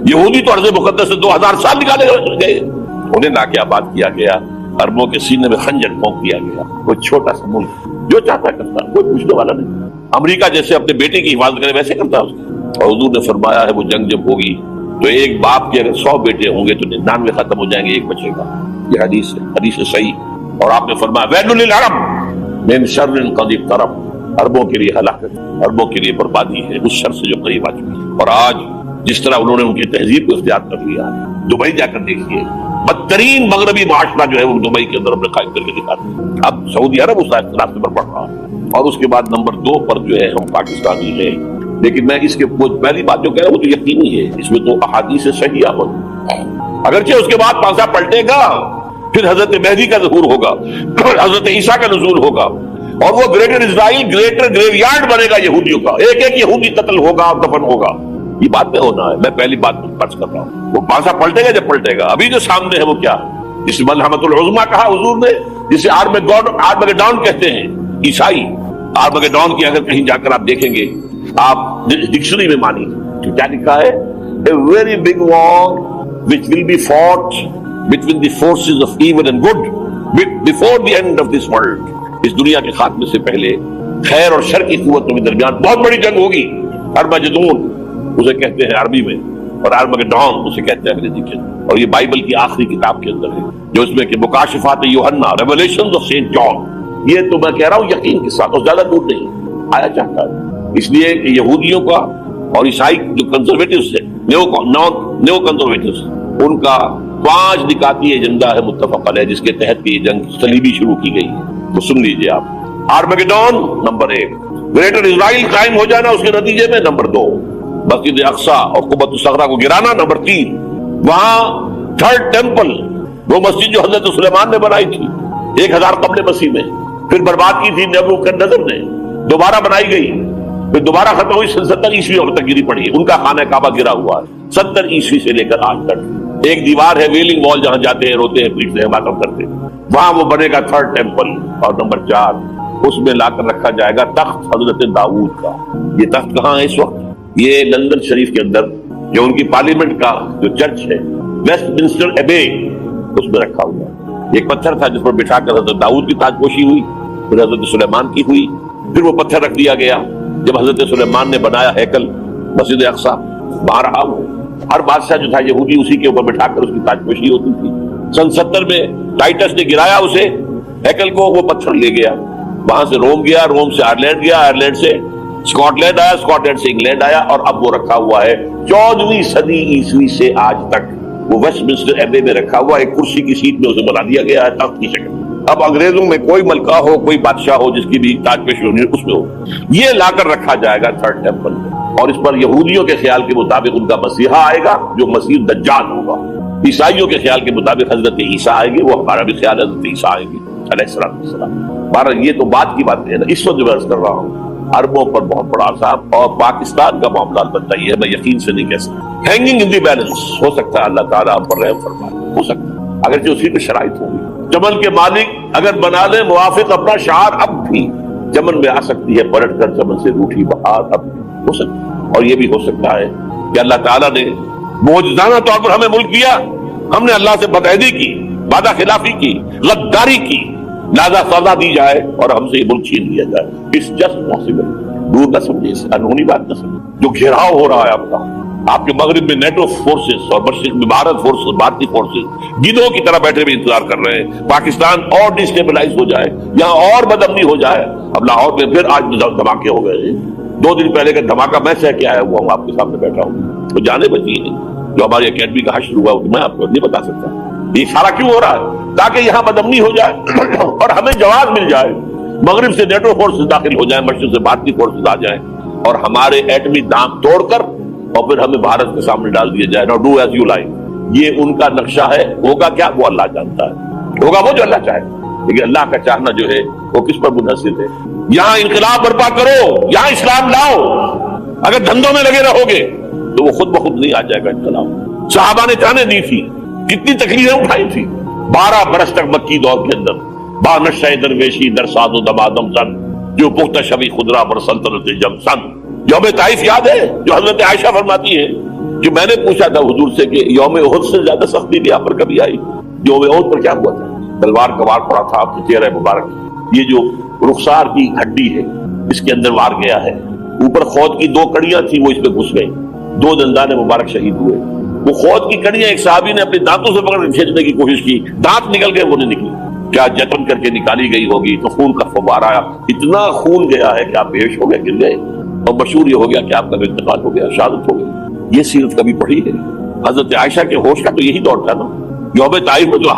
یہودی تو ارض مقدس سے 2000 سال نکالے گئے، انہیں ناکہ آباد کیا گیا، عربوں کے سینے میں خنجر پھونک دیا گیا۔ کوئی چھوٹا سا ملک جو چاہتا کرتا، کوئی پوچھنے والا نہیں۔ امریکہ جیسے اپنے بیٹے کی حفاظت کرے ویسے کرتا ہے اس کی. اور حضور نے فرمایا ہے وہ جنگ جب ہوگی تو ایک باپ کے اگر 100 بیٹے ہوں گے تو 99 ختم ہو جائیں گے، ایک بچے گا. یہ حدیث ہے صحیح. اور آپ نے فرمایا ویل للعرب من شر قد اقترب، عربوں کے لیے ہلاکت، عربوں کے لیے بربادی ہے اس شر سے جو قریب آ چکی ہے. اور آج جس طرح انہوں نے ان کی تہذیب کو اختیار کر لیا، دبئی جا کر دیکھیے بدترین مغربی معاشرہ جو ہے وہ دبئی کے اندر ہم نے قائم کر کے دکھاتے ہیں. اب سعودی عرب اس راستے پر بڑھ رہا ہے. اور اس کے بعد نمبر 2 پر جو ہے ہم پاکستانی ہیں. لیکن میں اس کے پہلی بات جو کہہ رہا ہوں وہ تو یقینی ہے، اس میں تو احادیث صحیحہ موجود. اگرچہ اس کے بعد پانسا پلٹے گا، پھر حضرت مہدی کا ظہور ہوگا، حضرت عیسیٰ کا نزول ہوگا، اور وہ گریٹر اسرائیل گریٹر گریو یارڈ بنے گا یہودیوں کا. ایک ایک یہودی قتل ہوگا اور دفن ہوگا. یہ بات میں ہونا ہے. میں پہلی بات فرض کر رہا ہوں وہ پانسا پلٹے گا جب پلٹے گا. ابھی جو سامنے ہے وہ کیا ہے؟ جس ملحمۃ العظمیٰ کہا حضور نے، جسے آرمگیڈون کہتے ہیں عیسائی. آرمگیڈون کی اگر کہیں جا کر آپ دیکھیں گے، آپ ڈکشنری میں مانی تو کیا لکھا ہے؟ A very big war which will be fought between the forces of evil and good before the end of this world. اس دنیا کے خاتمے سے پہلے خیر اور شر کی قوتوں کے درمیان بہت بڑی جنگ ہوگی. ارمجدون اسے کہتے ہیں عربی میں، اور آرمگیڈون اسے کہتے ہیں انگریزی کے. اور یہ بائبل کی آخری کتاب کے اندر ہے، جو اس میں کہ مکاشفات یوحنا، ریولیشنز آف سینٹ جان. یہ تو میں کہہ رہا ہوں یقین کے ساتھ، اور زیادہ دور نہیں آیا چاہتا ہے. اس لیے کہ یہودیوں کا اور عیسائی جو کنزرویٹوز ہیں، نیو کنزرویٹوز، ان کا 5 نکاتی ایجنڈا ہے متفق علیہ، جس کے تحت یہ جنگ صلیبی شروع کی گئی ہے. تو سن لیجئے آپ. آرمگیڈون نمبر 1، گریٹر اسرائیل قائم ہو جانا اس کے نتیجے میں نمبر 2، مسجد اقصی اور قبۃ الصغریٰ کو گرانا نمبر 3، وہاں 3rd ٹیمپل، وہ مسجد جو حضرت سلیمان نے بنائی تھی 1000 قبل مسیح میں، پھر برباد کی تھی نیبوکدنیزر نے، دوبارہ بنائی گئی، پھر دوبارہ ختم ہوئی 70 عیسوی تک گری پڑی. ان کا خانہ کعبہ گرا ہوا ہے 70 عیسوی سے لے کر آج تک. ایک دیوار ہے ویلنگ وال، جہاں جاتے ہیں روتے ہیں پیٹتے ہیں ماتم کرتے ہیں، وہاں وہ بنے گا 3rd ٹیمپل. اور نمبر 4 اس میں لا کر رکھا جائے گا تخت حضرت داؤد کا. یہ تخت کہاں ہے اس وقت؟ یہ لندن شریف کے اندر جو ان کی پارلیمنٹ کا جو چرچ ہے ویسٹ منسٹر ایبے، اس میں رکھا ہوا ہے. ایک پتھر تھا جس پر بٹھا کر حضرت داؤد کی تاج پوشی ہوئی، پھر حضرت سلیمان کی ہوئی، پھر وہ پتھر رکھ دیا گیا جب حضرت سلیمان نے بنایا ہیکل مسجد اقصی. وہاں رہا وہ. ہر بادشاہ جو تھا یہودی اسی کے اوپر بٹھا کر اس کی تاج پوشی ہوتی تھی. سن 70 میں ٹائٹس نے گرایا اسے ہیکل کو، وہ پتھر لے گیا، وہاں سے روم گیا، روم سے آئرلینڈ گیا، آئرلینڈ سے اسکاٹ لینڈ آیا، اسکاٹ لینڈ سے انگلینڈ آیا، اور اب وہ رکھا ہوا ہے 14ویں صدی عیسوی سے آج تک. وہ ویسٹ منسٹر ایبے میں رکھا ہوا ایک کرسی کی سیٹ میں اسے بنا دیا گیا ہے تخت کی شکل. اب انگریزوں میں کوئی ملکہ ہو، کوئی بادشاہ ہو جس کی بھی تاج پوشی ہونی اس میں ہو، یہ لا کر رکھا جائے گا 3rd ٹیمپل میں. اور اس پر یہودیوں کے خیال کے مطابق ان کا مسیحا آئے گا جو مسیح دجال ہوگا. عیسائیوں کے خیال کے مطابق حضرت عیسیٰ آئیں گے، وہ ہمارا بھی خیال ہے حضرت عیسیٰ آئیں گے علیہ السلام. بہرحال یہ تو بات کی بات ہے نا. اس وقت جو عرض کر رہا ہوں عربوں پر بہت بڑا عذاب، اور پاکستان کا معاملہ البتہ یہ ہے، میں یقین سے نہیں کہہ سکتا. ہینگنگ ان دی بیلنس ہو سکتا ہے اللہ تعالیٰ ہم پر رحم فرمائے، ہو سکتا ہے اگرچہ اسی پہ شرائط ہوگی. چمن کے مالک اگر بنا لیں موافق اپنا شعار، اب بھی چمن میں آ سکتی ہے پلٹ کر چمن سے روٹھی بہار، اب ہو سکتا ہے. اور یہ بھی ہو سکتا ہے کہ اللہ تعالیٰ نے معجزانہ طور پر ہمیں ملک دیا، ہم نے اللہ سے بدعہدی کی، وعدہ خلافی کی، غداری کی، لہذا سزا دی جائے اور ہم سے یہ ملک چھین لیا جائے. It's just possible. دور نہ سمجھے، اس انہونی بات نہ سمجھے. جو گھیراؤ ہو رہا ہے آپ کے مغرب میں نیٹو فورسز اور مشرق میں بھارت فورسز، بھارتی فورسز گدھوں کی طرح بیٹھے ہوئے انتظار کر رہے ہیں پاکستان اور ڈسٹیبلائز ہو جائے، یہاں اور بدامنی ہو جائے. اب لاہور میں پھر آج دھماکے ہو گئے. 2 دن پہلے کا دھماکہ میں سہ کے آیا ہوا ہوں، آپ کے سامنے بیٹھا ہوں. تو جانے بچی ہیں. جو ہماری اکیڈمی کا حشر ہوا میں آپ کو نہیں بتا سکتا. یہ سارا کیوں ہو رہا ہے؟ تاکہ یہاں بدامنی ہو جائے اور ہمیں جواز مل جائے، مغرب سے نیٹو فورسز داخل ہو جائیں، مشرق سے بھارتی فورسز آ جائیں اور ہمارے ایٹمی دام توڑ کر اور پھر ہمیں بھارت کے سامنے ڈال دیا جائے. نو ڈو ایز یو لائک. یہ ان کا نقشہ ہے. ہوگا کیا وہ اللہ جانتا ہے، ہوگا وہ جو اللہ چاہے. لیکن اللہ کا چاہنا جو ہے وہ کس پر منحصر ہے؟ یہاں انقلاب برپا کرو، یہاں اسلام لاؤ. اگر دھندوں میں لگے رہو گے تو وہ خود بخود نہیں آ جائے گا انقلاب. صحابہ نے جانیں دی تھی، کتنی تکلیفیں اٹھائی تھی. 12 برس تک مکی دور کے اندر با نشہ درویشی در ساز و دمادم سن، جو پختہ شبی خدرہ پر سلطنت جم سن. یوم طائف یاد ہے جو حضرت عائشہ فرماتی ہے، جو میں نے پوچھا تھا حضور سے کہ یوم احد سے زیادہ سختی بھی آپ پر کبھی آئی؟ یوم احد پر کیا ہوا تھا؟ تلوار کوار پڑا تھا آپ کے چہرہ مبارک. یہ جو رخسار کی ہڈی ہے اس کے اندر وار گیا ہے. اوپر خود کی 2 کڑیاں تھی، وہ اس میں گھس گئی، 2 دندان مبارک شہید ہوئے. وہ خود کی کڑیاں ایک صحابی نے اپنے دانتوں سے پکڑ کر کھینچنے کی کوشش کی، دانت نکل گئے، وہ نہیں نکلی. کیا جتن کر کے نکالی گئی ہوگی تو خون کا فوارہ آیا، اتنا خون گیا ہے کہ آپ بےہوش ہو گئے، گر گئے، اور مشہور یہ ہو گیا کہ آپ کا انتقال ہو گیا، شہادت ہو گئی. یہ سیرت کبھی پڑھی ہے؟ حضرت عائشہ کے ہوش کا تو یہی دور تھا نا. یوم طائف میں جو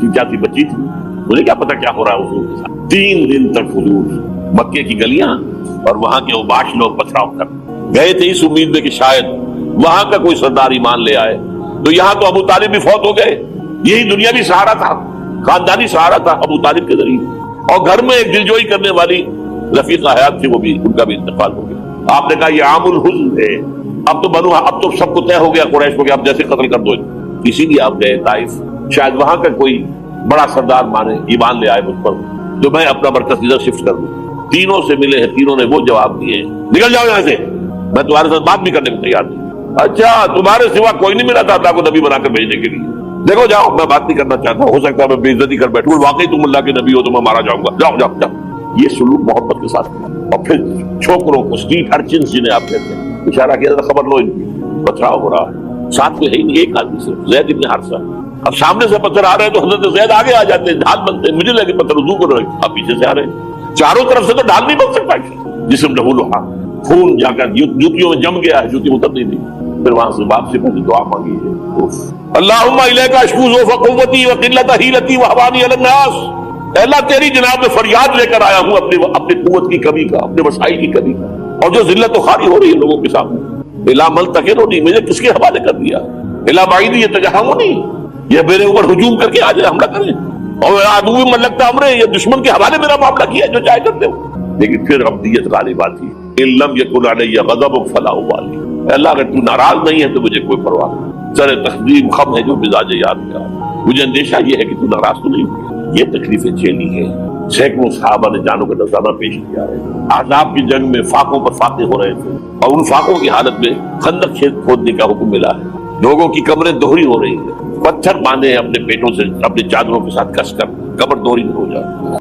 کیا تھی، بچی تھی، مجھے کیا پتا کیا ہو رہا ہے حضور کے ساتھ. 3 دن تک حضور مکے کی گلیاں اور وہاں کے اوباش لوگ پتھراؤ کر گئے تھے اس امید میں کہ شاید وہاں کا کوئی سردار ایمان لے آئے. تو یہاں تو ابو طالب بھی فوت ہو گئے، یہی دنیاوی سہارا تھا، خاندانی سہارا تھا ابو طالب کے ذریعے. اور گھر میں ایک دلجوئی کرنے والی رفیقہ حیات تھی، وہ بھی، ان کا بھی انتقال ہو گیا. آپ نے کہا یہ عام الحزن ہے، اب تو سب کو طے ہو گیا قریش کو کہ آپ جیسے قتل کر دو. اسی لیے آپ گئے طائف، شاید وہاں کا کوئی بڑا سردار مانے، ایمان لے آئے مجھ پر، تو میں اپنا مرکز ادھر شفٹ کر دوں. تینوں سے ملے ہیں، تینوں نے وہ جواب دیے، نکل جاؤ یہاں سے، میں تمہارے ساتھ بات بھی کرنے کو تیار نہیں. اچھا، تمہارے سوا کوئی نہیں ملا تھا اللہ کو نبی بنا کر بھیجنے کے لیے؟ دیکھو جاؤ، میں بات نہیں کرنا چاہتا، ہو سکتا ہے میں بے عزتی کر بیٹھوں، واقعی تم اللہ کے نبی ہو تو میں مارا جاؤں گا، جاؤ جاؤ جاؤ. یہ سلوک محبت کے ساتھ. اور پھر چھوکروں کو، اسٹریٹ ارچنز جنہیں آپ کہتے ہیں، اشارہ کیا تھا، خبر لو ان کی پتھراؤ ہو رہا ہے. ساتھ میں ہے نہیں ایک آدمی صرف، زید ابن حارثہ. اب سامنے سے پتھر آ رہے ہیں تو حضرت زید آگے آ جاتے ہیں، ڈھال بنتے ہیں. مجھے لگے پتھر رجوع کر رہے ہیں، آپ پیچھے سے آ رہے ہیں. چاروں طرف سے تو ڈھال نہیں بن سکتا، جسم لہو لہا، خون جا کر جوتیوں میں جم گیا ہے، جوتی اتر نہیں دی. پھر وہاں سے واپسی پہلے دعا مانگی ہے، اللہم الیک اشکو ضعف قوتی وقلت حیلتی وہوانی علی الناس. اے اللہ تیری جناب میں فریاد لے کر آیا ہوں اپنی قوت کی کمی کا، اپنے وسائل کی کمی کا، اور جو ذلت و خواری ہو رہی ہے لوگوں کے سامنے. الا ملتقنونی، مجھے کس کے حوالے کر دیا. الا بعیدی یتجہمونی، یہ میرے اوپر ہجوم کر کے آ جائے، حملہ کریں. اور عدو من لگتا امرے، یہ دشمن کے حوالے میرا معاملہ کیا جو چاہے کرتے ہو. لیکن پھر ابدیت غالب آتی ہے. ان لم یکن علی غضب فلا ابالی. اللہ اگر تو ناراض نہیں ہے تو مجھے کوئی پرواہ نہیں. سر تقدیم خم ہے جو مزاج یاد کا، مجھے اندیشہ یہ ہے کہ تو ناراض تو نہیں ہوئی. یہ تکلیفیں جھیلی ہے. سینکڑوں صحابہ نے جانوں کا نذرانہ پیش کیا ہے. احزاب کی جنگ میں فاقوں پر فاتح ہو رہے تھے، اور ان فاقوں کی حالت میں خندق کھودنے کا حکم ملا ہے. لوگوں کی قبریں دوہری ہو رہی ہیں، پتھر باندھے اپنے پیٹوں سے، اپنے چادروں کے ساتھ کس کر قبر دوہری ہو جائے.